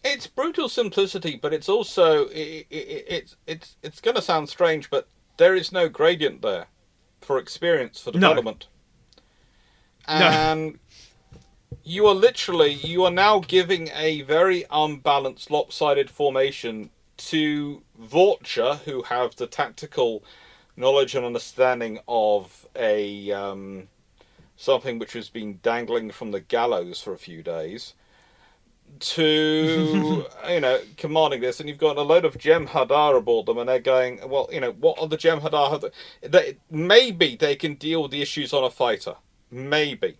It's brutal simplicity, but it's also it's going to sound strange, but there is no gradient there for experience, for development. No. And you are now giving a very unbalanced, lopsided formation to Vorcha, who have the tactical knowledge and understanding of a something which has been dangling from the gallows for a few days, to commanding this, and you've got a load of Jem'hadar aboard them, and they're going, well, what are the Jem'hadar? Maybe they can deal with the issues on a fighter, maybe,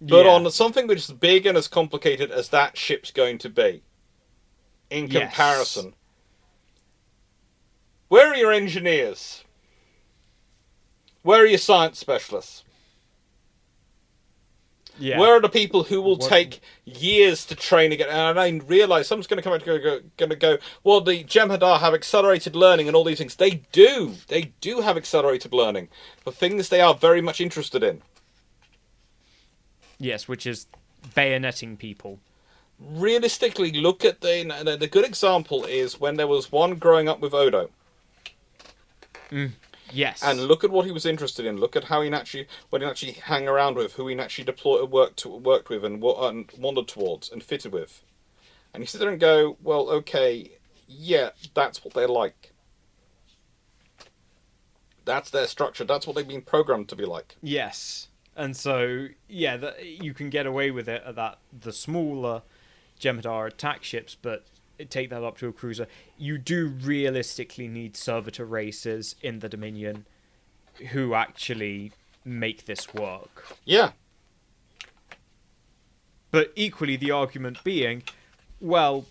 but on something which is big and as complicated as that ship's going to be, in comparison. Where are your engineers? Where are your science specialists? Yeah. Where are the people who will take years to train again? And I realise someone's going to come out and go, well, the Jem'hadar have accelerated learning and all these things. They do. They do have accelerated learning for things they are very much interested in. Yes, which is bayoneting people. Realistically, look at the good example is when there was one growing up with Odo. Yes. And look at what he was interested in. Look at how he actually hang around with, who he actually worked with and wandered towards and fitted with. And you sit there and go, well, okay, yeah, that's what they're like. That's their structure. That's what they've been programmed to be like. Yes. And so, yeah, you can get away with it at the smaller Jem'hadar attack ships, but take that up to a cruiser. You do realistically need servitor races in the Dominion who actually make this work. Yeah. But equally, the argument being, well,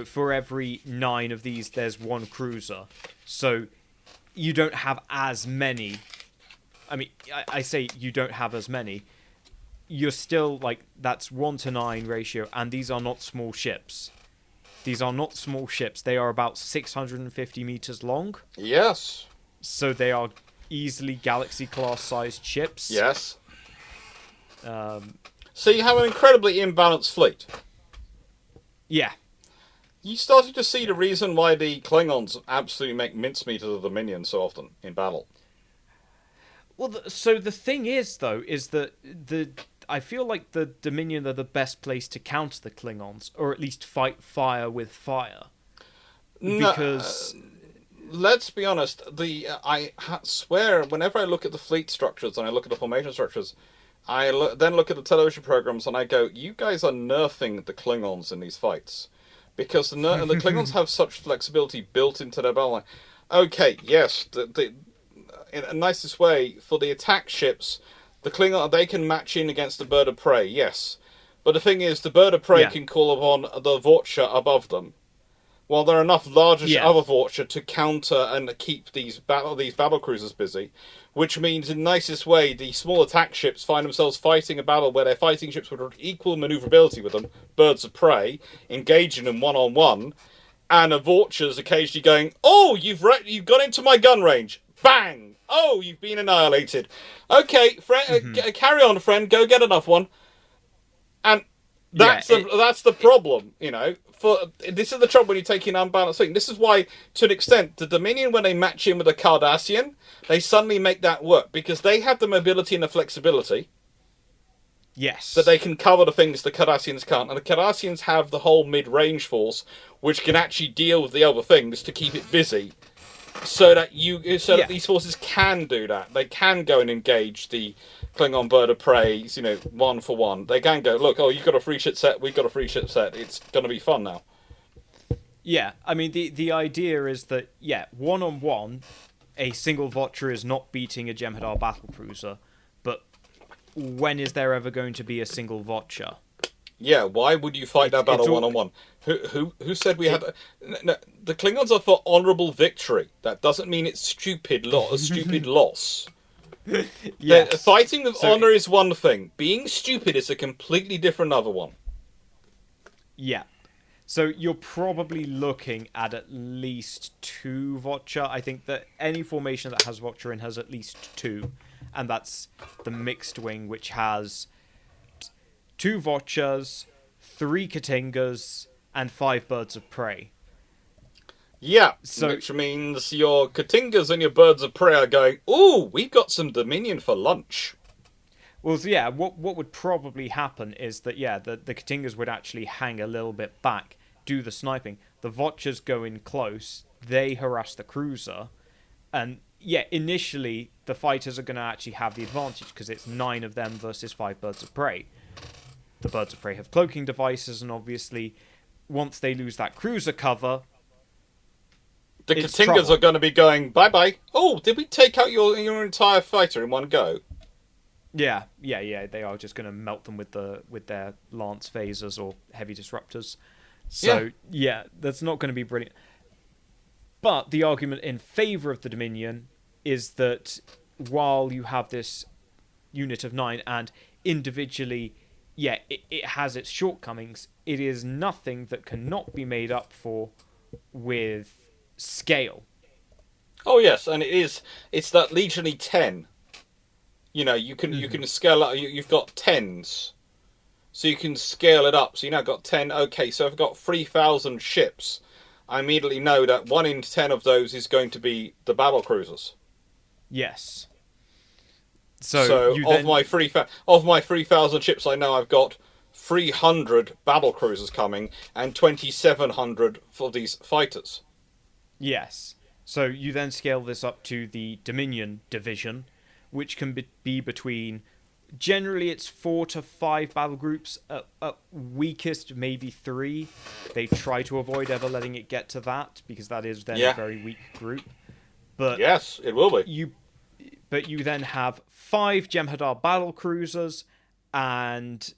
for every 9 of these, there's 1 cruiser. So you don't have as many. I mean, I say you don't have as many. You're still, that's 1-to-9 ratio, and these are not small ships. These are not small ships. They are about 650 meters long. Yes. So they are easily Galaxy-class sized ships. Yes. So you have an incredibly imbalanced fleet. Yeah. You started to see the reason why the Klingons absolutely make mincemeat of the Dominion so often in battle. Well, so the thing is, though, is that I feel like the Dominion are the best place to counter the Klingons, or at least fight fire with fire, No, because let's be honest. Swear, whenever I look at the fleet structures and I look at the formation structures, then look at the television programs and I go, "You guys are nerfing the Klingons in these fights." Because the Klingons have such flexibility built into their battle line. Okay, yes, in the nicest way, for the attack ships, the Klingon, they can match in against the bird of prey, yes. But the thing is, the bird of prey can call upon the Vorcha above them. While there are enough larger other Vorcha to counter and keep these battle cruisers busy, which means, in the nicest way, the small attack ships find themselves fighting a battle where they're fighting ships with equal maneuverability with them, birds of prey, engaging them one-on-one, and the Vorchas occasionally going, "Oh, you've got into my gun range. Bang! Oh, you've been annihilated. Okay, carry on, friend. Go get another one." And that's the problem, you know. This is the trouble when you're taking an unbalanced thing. This is why, to an extent, the Dominion, when they match in with a Cardassian, they suddenly make that work because they have the mobility and the flexibility. Yes. That they can cover the things the Cardassians can't. And the Cardassians have the whole mid-range force, which can actually deal with the other things to keep it busy. So that that these forces can do that. They can go and engage the Klingon bird of prey, you know, one for one. They can go, look, you've got a free ship set, we've got a free ship set. It's going to be fun now. Yeah, I mean, the idea is that, one-on-one, a single Votra is not beating a Jem'hadar battlecruiser, but when is there ever going to be a single Votra? Yeah, why would you fight that battle one-on-one? Who said we had... No, the Klingons are for honourable victory. That doesn't mean it's stupid loss. Yes. Fighting with honour is one thing. Being stupid is a completely different other one. Yeah. So you're probably looking at least 2 Votra. I think that any formation that has Votra in has at least 2. And that's the mixed wing, which has 2 Votras, 3 Katingas, and 5 birds of prey. Yeah, which means your Katingas and your birds of prey are going, "Ooh, we've got some Dominion for lunch." Well, yeah, what would probably happen is that, the Katingas would actually hang a little bit back, do the sniping. The Votchas go in close, they harass the cruiser, and, initially, the fighters are going to actually have the advantage, because it's 9 of them versus 5 birds of prey. The birds of prey have cloaking devices, and obviously, once they lose that cruiser cover... The Katingas are going to be going, bye-bye. Oh, did we take out your entire fighter in one go? Yeah, they are just going to melt them with their lance phasers or heavy disruptors. So, that's not going to be brilliant. But the argument in favour of the Dominion is that while you have this unit of 9 and individually, it has its shortcomings, it is nothing that cannot be made up for with scale. Oh yes, and it's that Legionary 10. You know, you can scale up. You've got 10s, so you can scale it up. So you now got 10. Okay, so I've got 3,000 ships. I immediately know that 1 in 10 of those is going to be the battle cruisers. Yes. So of my 3,000 ships, I know I've got 300 battle cruisers coming and 2,700 for these fighters. Yes. So you then scale this up to the Dominion division, which can be between... Generally, it's 4 to 5 battle groups. At weakest, maybe 3. They try to avoid ever letting it get to that, because that is then a very weak group. But yes, it will be. But you then have 5 Jem'hadar battle cruisers, and...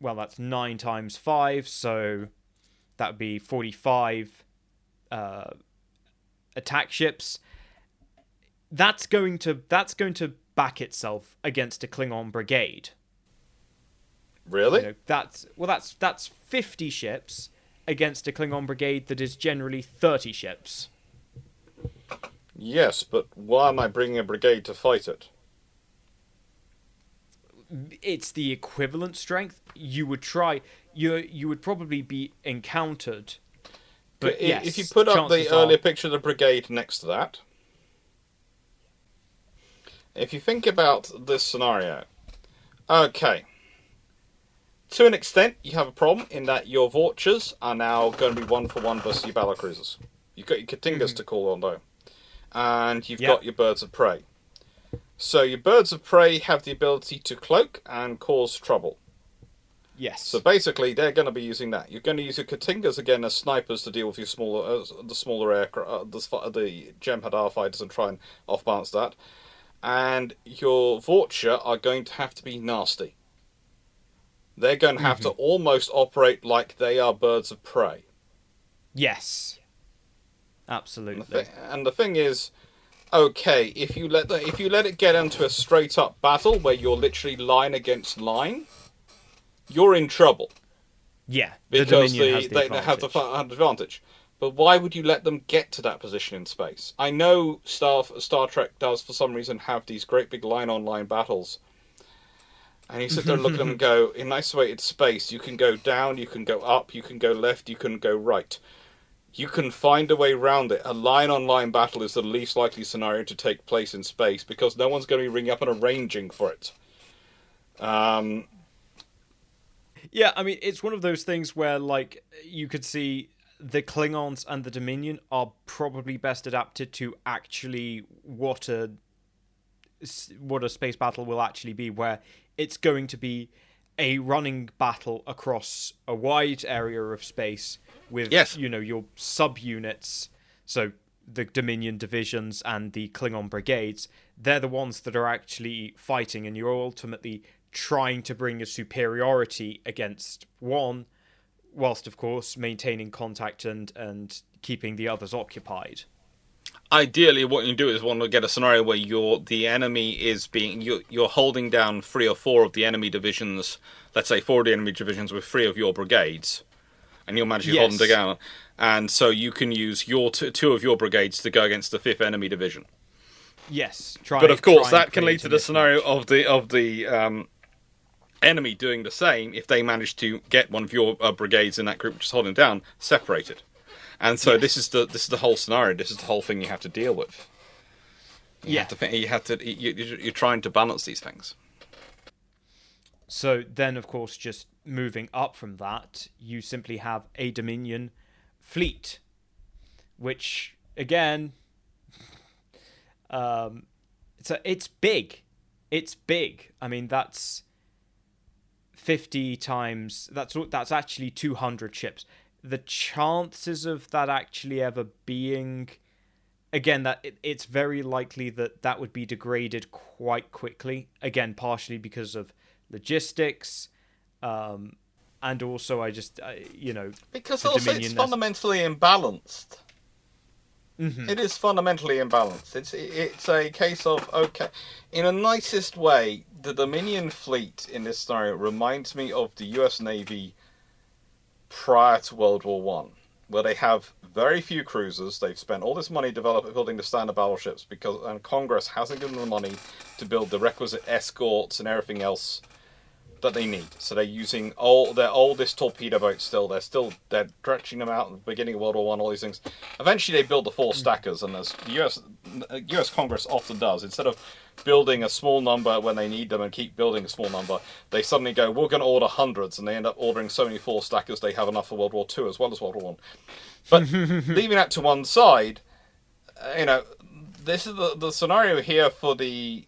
Well, that's 9 times 5, so that would be 45... attack ships. That's going to back itself against a Klingon brigade. Really? You know, that's 50 ships against a Klingon brigade that is generally 30 ships. Yes, but why am I bringing a brigade to fight it? It's the equivalent strength. You would probably be encountered But yes, if you put up the chances earlier are- picture of the brigade next to that, if you think about this scenario, okay, to an extent, you have a problem in that your Vultures are now going to be 1-for-1 versus your battlecruisers. You've got your Katingas to call on, though. And you've got your Birds of Prey. So your Birds of Prey have the ability to cloak and cause trouble. Yes. So basically, they're going to be using that. You're going to use your Katingas again as snipers to deal with your smaller aircraft, the Jem'hadar fighters, and try and off-balance that. And your Vulture are going to have to be nasty. They're going to have to almost operate like they are birds of prey. Yes. Absolutely. And the thing is, okay, if you let it get into a straight up battle where you're literally line against line, you're in trouble. Yeah, because they have the advantage. But why would you let them get to that position in space? I know Star Trek does, for some reason, have these great big line-on-line battles. And you sit there and look at them and go, in isolated space, you can go down, you can go up, you can go left, you can go right. You can find a way around it. A line-on-line battle is the least likely scenario to take place in space, because no one's going to be ringing up and arranging for it. Yeah, I mean, it's one of those things where, like, you could see the Klingons and the Dominion are probably best adapted to actually what a space battle will actually be, where it's going to be a running battle across a wide area of space with, your subunits. So the Dominion divisions and the Klingon brigades, they're the ones that are actually fighting, and you're ultimately trying to bring a superiority against one, whilst, of course, maintaining contact and keeping the others occupied. Ideally, what you do is want to get a scenario where the enemy is you're holding down 3 or 4 of the enemy divisions. Let's say 4 of the enemy divisions with 3 of your brigades, and you'll manage to hold them down. And so you can use your 2 of your brigades to go against the 5th enemy division. Yes, but of course that can lead to the scenario of the enemy doing the same if they manage to get one of your brigades in that group which is holding down separated. And so this is the whole scenario. This is the whole thing you have to deal with. You're trying to balance these things. So then, of course, just moving up from that, you simply have a Dominion fleet, which again, it's big. It's big. I mean, that's 50 times. That's actually 200 ships. The chances of that actually ever being, again, that it's very likely that would be degraded quite quickly. Again, partially because of logistics, and also because also it's fundamentally imbalanced. It is fundamentally imbalanced. It's a case of, okay, in the nicest way, the Dominion fleet in this scenario reminds me of the US Navy prior to World War One, where they have very few cruisers. They've spent all this money building the standard battleships and Congress hasn't given them the money to build the requisite escorts and everything else that they need. So they're using their oldest torpedo boats still. They're stretching them out at the beginning of World War One, all these things. Eventually they build the 4 stackers, and as the US Congress often does, instead of building a small number when they need them and keep building a small number, they suddenly go, we're going to order hundreds, and they end up ordering so many 4 stackers they have enough for World War II as well as World War One. But leaving that to one side, this is the scenario here for the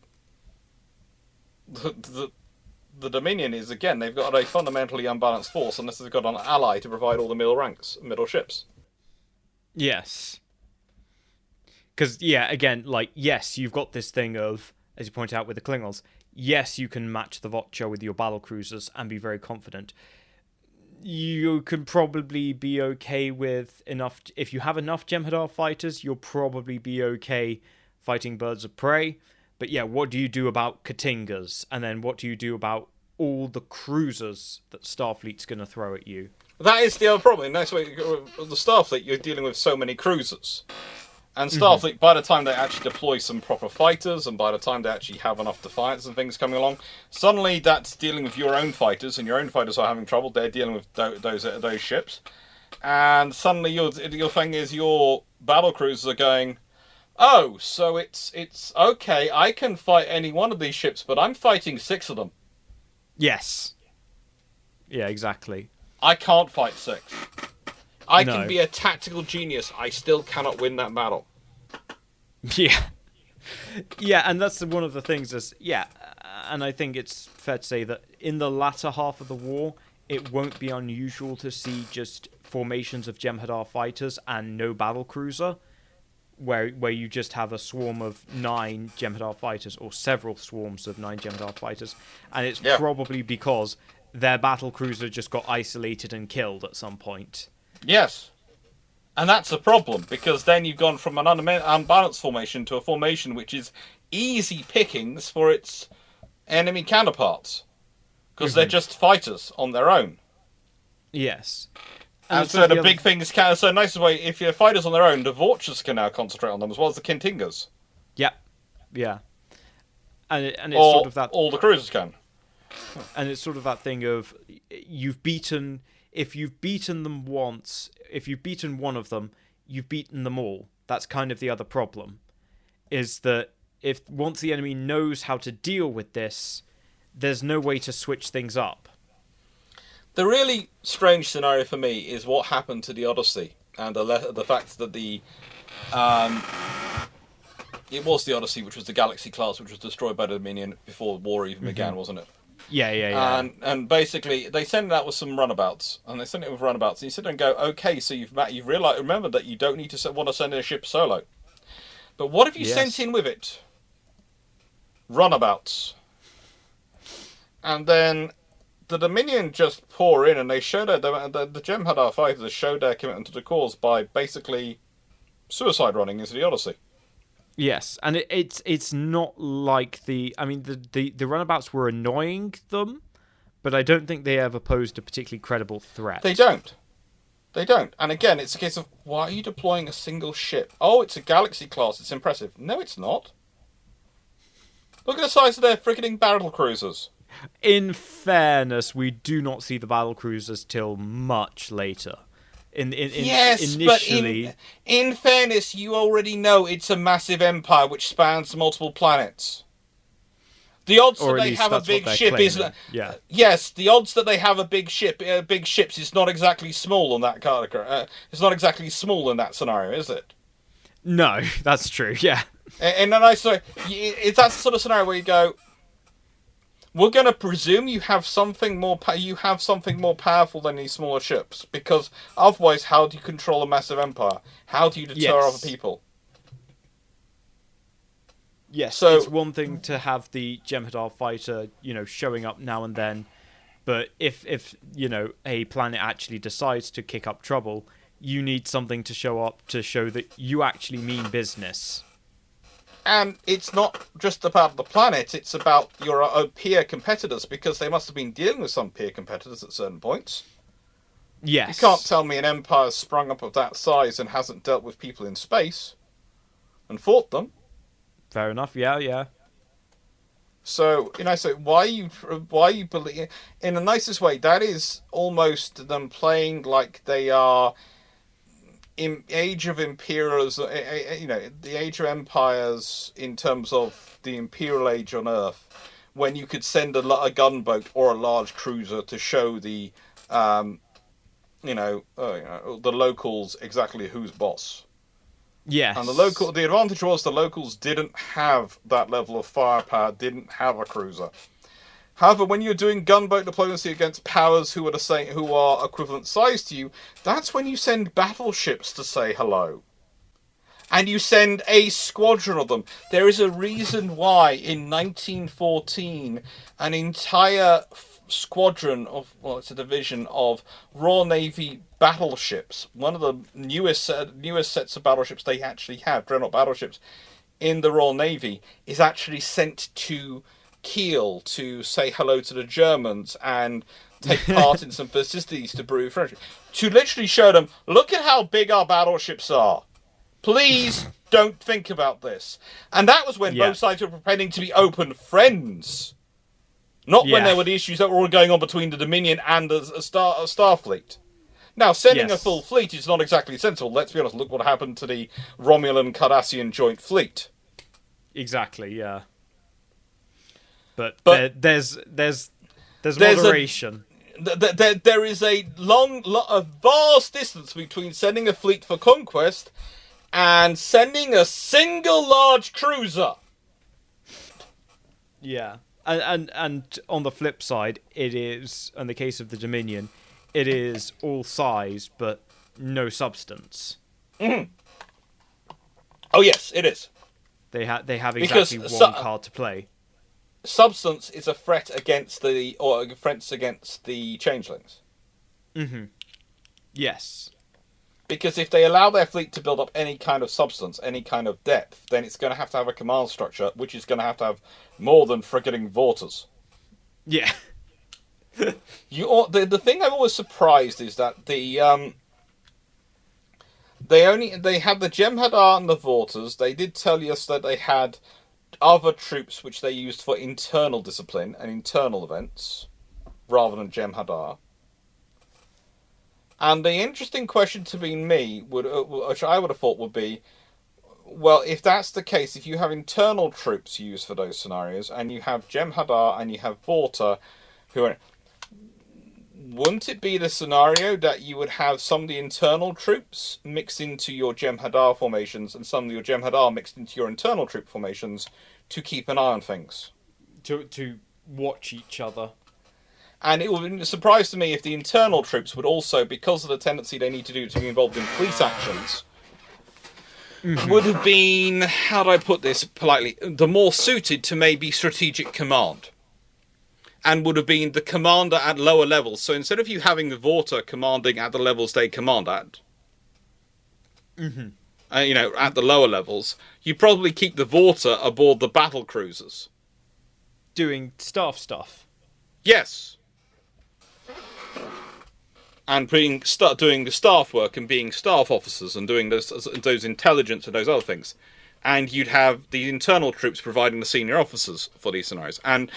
Dominion is, again, they've got a fundamentally unbalanced force unless they've got an ally to provide all the middle ships. Yes. Because, again, yes, you've got this thing of, as you point out with the Klingons, yes, you can match the Vulture with your battlecruisers and be very confident. You can probably be okay with enough, if you have enough Jem'hadar fighters, you'll probably be okay fighting birds of prey. But yeah, what do you do about Katingas? And then what do you do about all the cruisers that Starfleet's going to throw at you? That is the other problem. In the Starfleet, you're dealing with so many cruisers. And Starfleet, by the time they actually deploy some proper fighters, and by the time they actually have enough Defiants and things coming along, suddenly that's dealing with your own fighters, and your own fighters are having trouble. They're dealing with those ships. and suddenly your thing is your battle cruisers are going, oh, so it's okay, I can fight any one of these ships, but I'm fighting 6 of them. Yes. Yeah, exactly. I can't fight 6. I No. can be a tactical genius, I still cannot win that battle. Yeah. Yeah, and that's one of the things is, and I think it's fair to say that in the latter half of the war, it won't be unusual to see just formations of Jem'hadar fighters and no battle cruiser, where you just have a swarm of 9 Jem'hadar fighters, or several swarms of 9 Jem'hadar fighters, and it's probably because their battle cruiser just got isolated and killed at some point. Yes. And that's a problem, because then you've gone from an unbalanced formation to a formation which is easy pickings for its enemy counterparts. Because they're just fighters on their own. Yes. And so the big thing is, so nicest way, if you're fighters on their own, the Vultures can now concentrate on them, as well as the Kintingas. Yep. Yeah. And it's or sort of that... all the cruisers can. And it's sort of that thing of, if you've beaten them once, if you've beaten one of them, you've beaten them all. That's kind of the other problem, is that if once the enemy knows how to deal with this, there's no way to switch things up. The really strange scenario for me is what happened to the Odyssey, and the fact that it was the Odyssey, which was the Galaxy class, which was destroyed by the Dominion before the war even began, wasn't it? Yeah. And basically, they sent it out with some runabouts, and they sent it with runabouts, and you sit there and go, okay, so you've remembered that you don't need to want to send in a ship solo. But what have you sent in with it? Runabouts. And then the Dominion just pour in, and they show the Jem'hadar fighters showed their commitment to the cause by basically suicide running into the Odyssey. Yes, and it's not like the runabouts were annoying them, but I don't think they ever posed a particularly credible threat. They don't. And again, it's a case of, why are you deploying a single ship? Oh, it's a Galaxy class, it's impressive. No, it's not. Look at the size of their freaking battle cruisers. In fairness, we do not see the battle cruisers till much later. Initially... but in fairness, you already know it's a massive empire which spans multiple planets. The odds that they have a big ship is... Yes, the odds that they have a big ships is not exactly small on that it's not exactly small in that scenario, is it? No, that's true, yeah. And then that's the sort of scenario where you go, we're going to presume you have something more powerful than these smaller ships, because otherwise, how do you control a massive empire? How do you deter other people? Yes, so it's one thing to have the Jem'hadar fighter, showing up now and then, but if a planet actually decides to kick up trouble, you need something to show up to show that you actually mean business. And it's not just about the planet, it's about your peer competitors, because they must have been dealing with some peer competitors at certain points. Yes. You can't tell me an empire sprung up of that size and hasn't dealt with people in space and fought them. Fair enough, yeah. So, so why you believe... In the nicest way, that is almost them playing like they are... in Age of Imperials, the Age of Empires in terms of the Imperial Age on Earth, when you could send a gunboat or a large cruiser to show the, the locals exactly who's boss. Yes. And the advantage was the locals didn't have that level of firepower, didn't have a cruiser. However, when you're doing gunboat diplomacy against powers who are equivalent size to you, that's when you send battleships to say hello. And you send a squadron of them. There is a reason why in 1914 an entire squadron it's a division of Royal Navy battleships, one of the newest sets of battleships they actually have, dreadnought battleships, in the Royal Navy, is actually sent to Kiel to say hello to the Germans and take part in some festivities to brew friendship. To literally show them, look at how big our battleships are. Please don't think about this. And that was when both sides were pretending to be open friends. Not when there were the issues that were all going on between the Dominion and a Starfleet. Now, sending a Yes. full fleet is not exactly sensible. Let's be honest. Look what happened to the Romulan Cardassian joint fleet. Exactly, yeah. But But there's there's moderation. there is a vast distance between sending a fleet for conquest and sending a single large cruiser. Yeah. And on the flip side, it is, in the case of the Dominion, it is all size but no substance. Mm-hmm. Oh yes, it is. They have exactly one card to play. Substance is a threat against the changelings. Mm-hmm. Yes. Because if they allow their fleet to build up any kind of substance, any kind of depth, then it's going to have a command structure, which is going to have more than frigating Vorters. Yeah. The thing I'm always surprised is that they have the Jem'hadar and the Vorters. They did tell us that they had other troops which they used for internal discipline and internal events, rather than Jem'hadar. And the interesting question to me which I would have thought would be, well, if that's the case, if you have internal troops used for those scenarios, and you have Jem'hadar and you have Vorta, wouldn't it be the scenario that you would have some of the internal troops mixed into your Jem'hadar formations and some of your Jem'hadar mixed into your internal troop formations to keep an eye on things? To watch each other. And it would be a surprise to me if the internal troops would also, because of the tendency they need to do to be involved in police actions, would have been, how do I put this politely, the more suited to maybe strategic command. And would have been the commander at lower levels. So instead of you having the Vorta commanding at the levels they command at, at the lower levels, you probably keep the Vorta aboard the battle cruisers. Doing staff stuff. Yes. And doing the staff work and being staff officers and doing those intelligence and those other things. And you'd have the internal troops providing the senior officers for these scenarios. And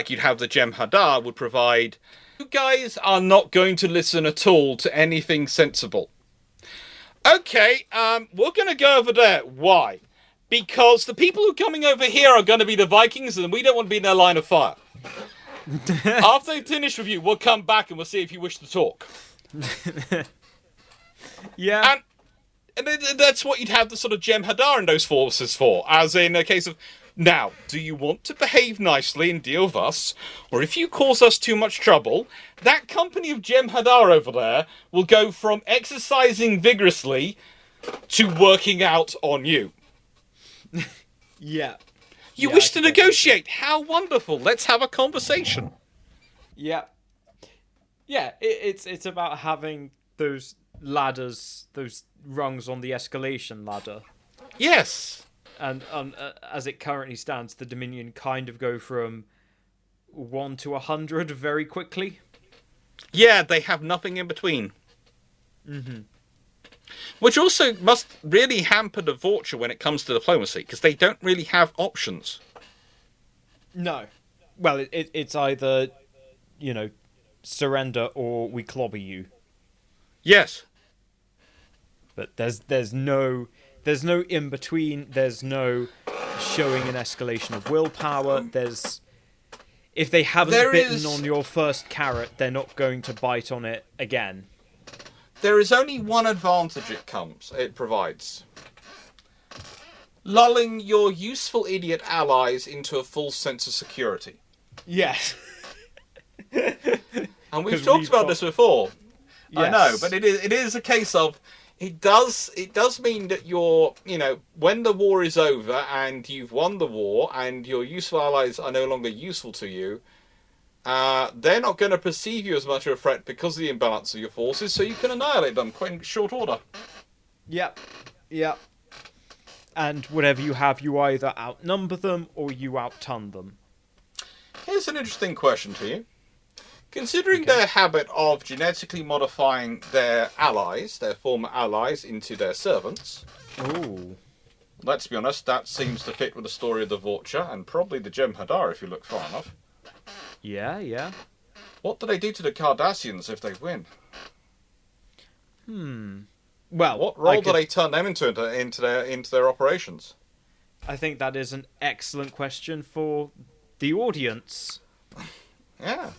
you'd have the Jem'hadar would provide... You guys are not going to listen at all to anything sensible. Okay, we're going to go over there. Why? Because the people who are coming over here are going to be the Vikings and we don't want to be in their line of fire. After they finish with you, we'll come back and we'll see if you wish to talk. Yeah. And that's what you'd have the sort of Jem'hadar in those forces for. As in a case of, now, do you want to behave nicely and deal with us? Or if you cause us too much trouble, that company of Jem'hadar over there will go from exercising vigorously to working out on you. Yeah. You wish to negotiate? How wonderful. Let's have a conversation. Yeah. Yeah, it's about having those ladders, those rungs on the escalation ladder. Yes. And as it currently stands, the Dominion kind of go from 1 to 100 very quickly. Yeah, they have nothing in between. Mm-hmm. Which also must really hamper the Vorcha when it comes to diplomacy, because they don't really have options. No. Well, it's either, surrender or we clobber you. Yes. But there's no in between. There's no showing an escalation of willpower. If they haven't bitten on your first carrot, they're not going to bite on it again. There is only one advantage it provides. Lulling your useful idiot allies into a false sense of security. Yes. And we've talked about this before. Yes. I know, but it is a case of it does mean that when the war is over and you've won the war and your useful allies are no longer useful to you, they're not going to perceive you as much of a threat because of the imbalance of your forces, so you can annihilate them quite in short order. Yep. And whatever you have, you either outnumber them or you outton them. Here's an interesting question to you. Considering their habit of genetically modifying their allies, their former allies, into their servants... Ooh. Let's be honest, that seems to fit with the story of the Vorcha, and probably the Jem'hadar if you look far enough. Yeah. What do they do to the Cardassians if they win? Well, What role do they turn them into their operations? I think that is an excellent question for the audience. Yeah.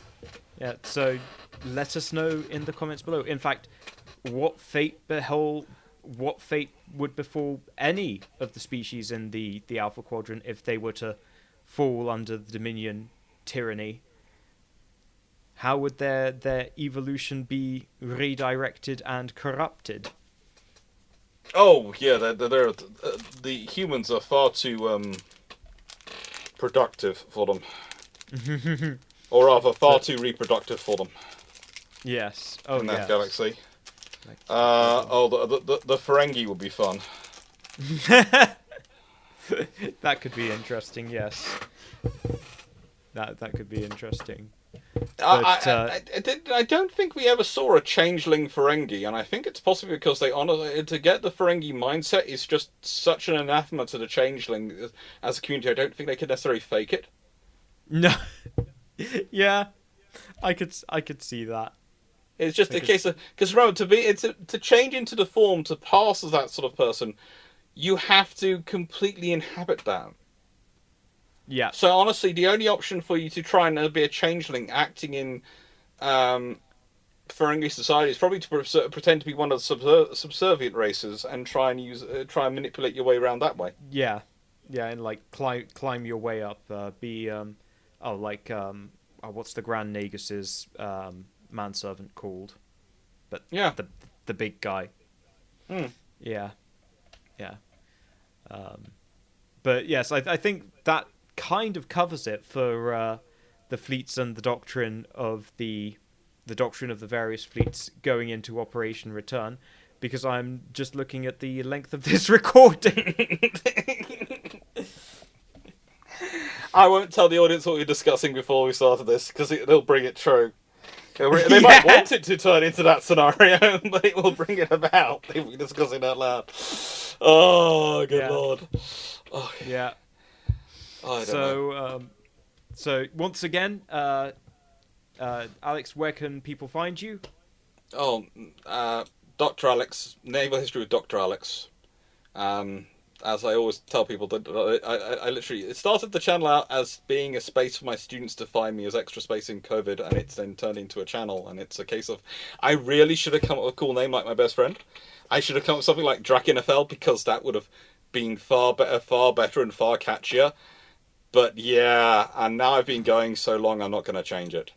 Yeah, so let us know in the comments below. In fact, what fate would befall any of the species in the Alpha Quadrant if they were to fall under the Dominion tyranny? How would their evolution be redirected and corrupted? Oh, yeah, the humans are far too productive for them. Or rather, far too reproductive for them. Yes. In that galaxy. The Ferengi would be fun. That could be interesting, yes. That could be interesting. But, I don't think we ever saw a changeling Ferengi, and I think it's possibly because to get the Ferengi mindset is just such an anathema to the changeling as a community. I don't think they could necessarily fake it. No. Yeah, I could see that. It's just a case of, because remember, to change into the form to pass as that sort of person, you have to completely inhabit that. Yeah. So honestly, the only option for you to try and be a changeling acting in Ferengi society is probably to pretend to be one of the subservient races and try and manipulate your way around that way. Yeah, and like climb your way up. What's the Grand Negus's manservant called? But yeah, the big guy. Mm. Yeah. But yes, I think that kind of covers it for the fleets and the doctrine of the doctrine of the various fleets going into Operation Return, because I'm just looking at the length of this recording. I won't tell the audience what we were discussing before we started this, because they'll bring it true. They might want it to turn into that scenario, but it will bring it about if we discuss it out loud. Oh, good lord. Oh. Yeah. Oh, I don't know. So once again, Alex, where can people find you? Oh, Dr. Alex, Naval History with Dr. Alex. As I always tell people, that I literally... It started the channel out as being a space for my students to find me as extra space in COVID, and it's then turned into a channel, and it's a case of... I really should have come up with a cool name like my best friend. I should have come up with something like Drakinafel, because that would have been far better and far catchier. But yeah, and now I've been going so long, I'm not going to change it.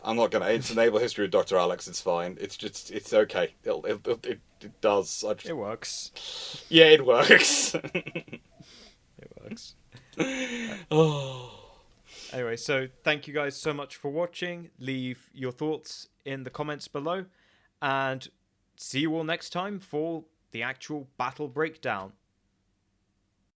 I'm not going to. It's a Naval History of Dr. Alex. It's fine. It's okay. It does. It works. Yeah, it works. It works. Oh. Anyway, so thank you guys so much for watching. Leave your thoughts in the comments below, and see you all next time for the actual battle breakdown.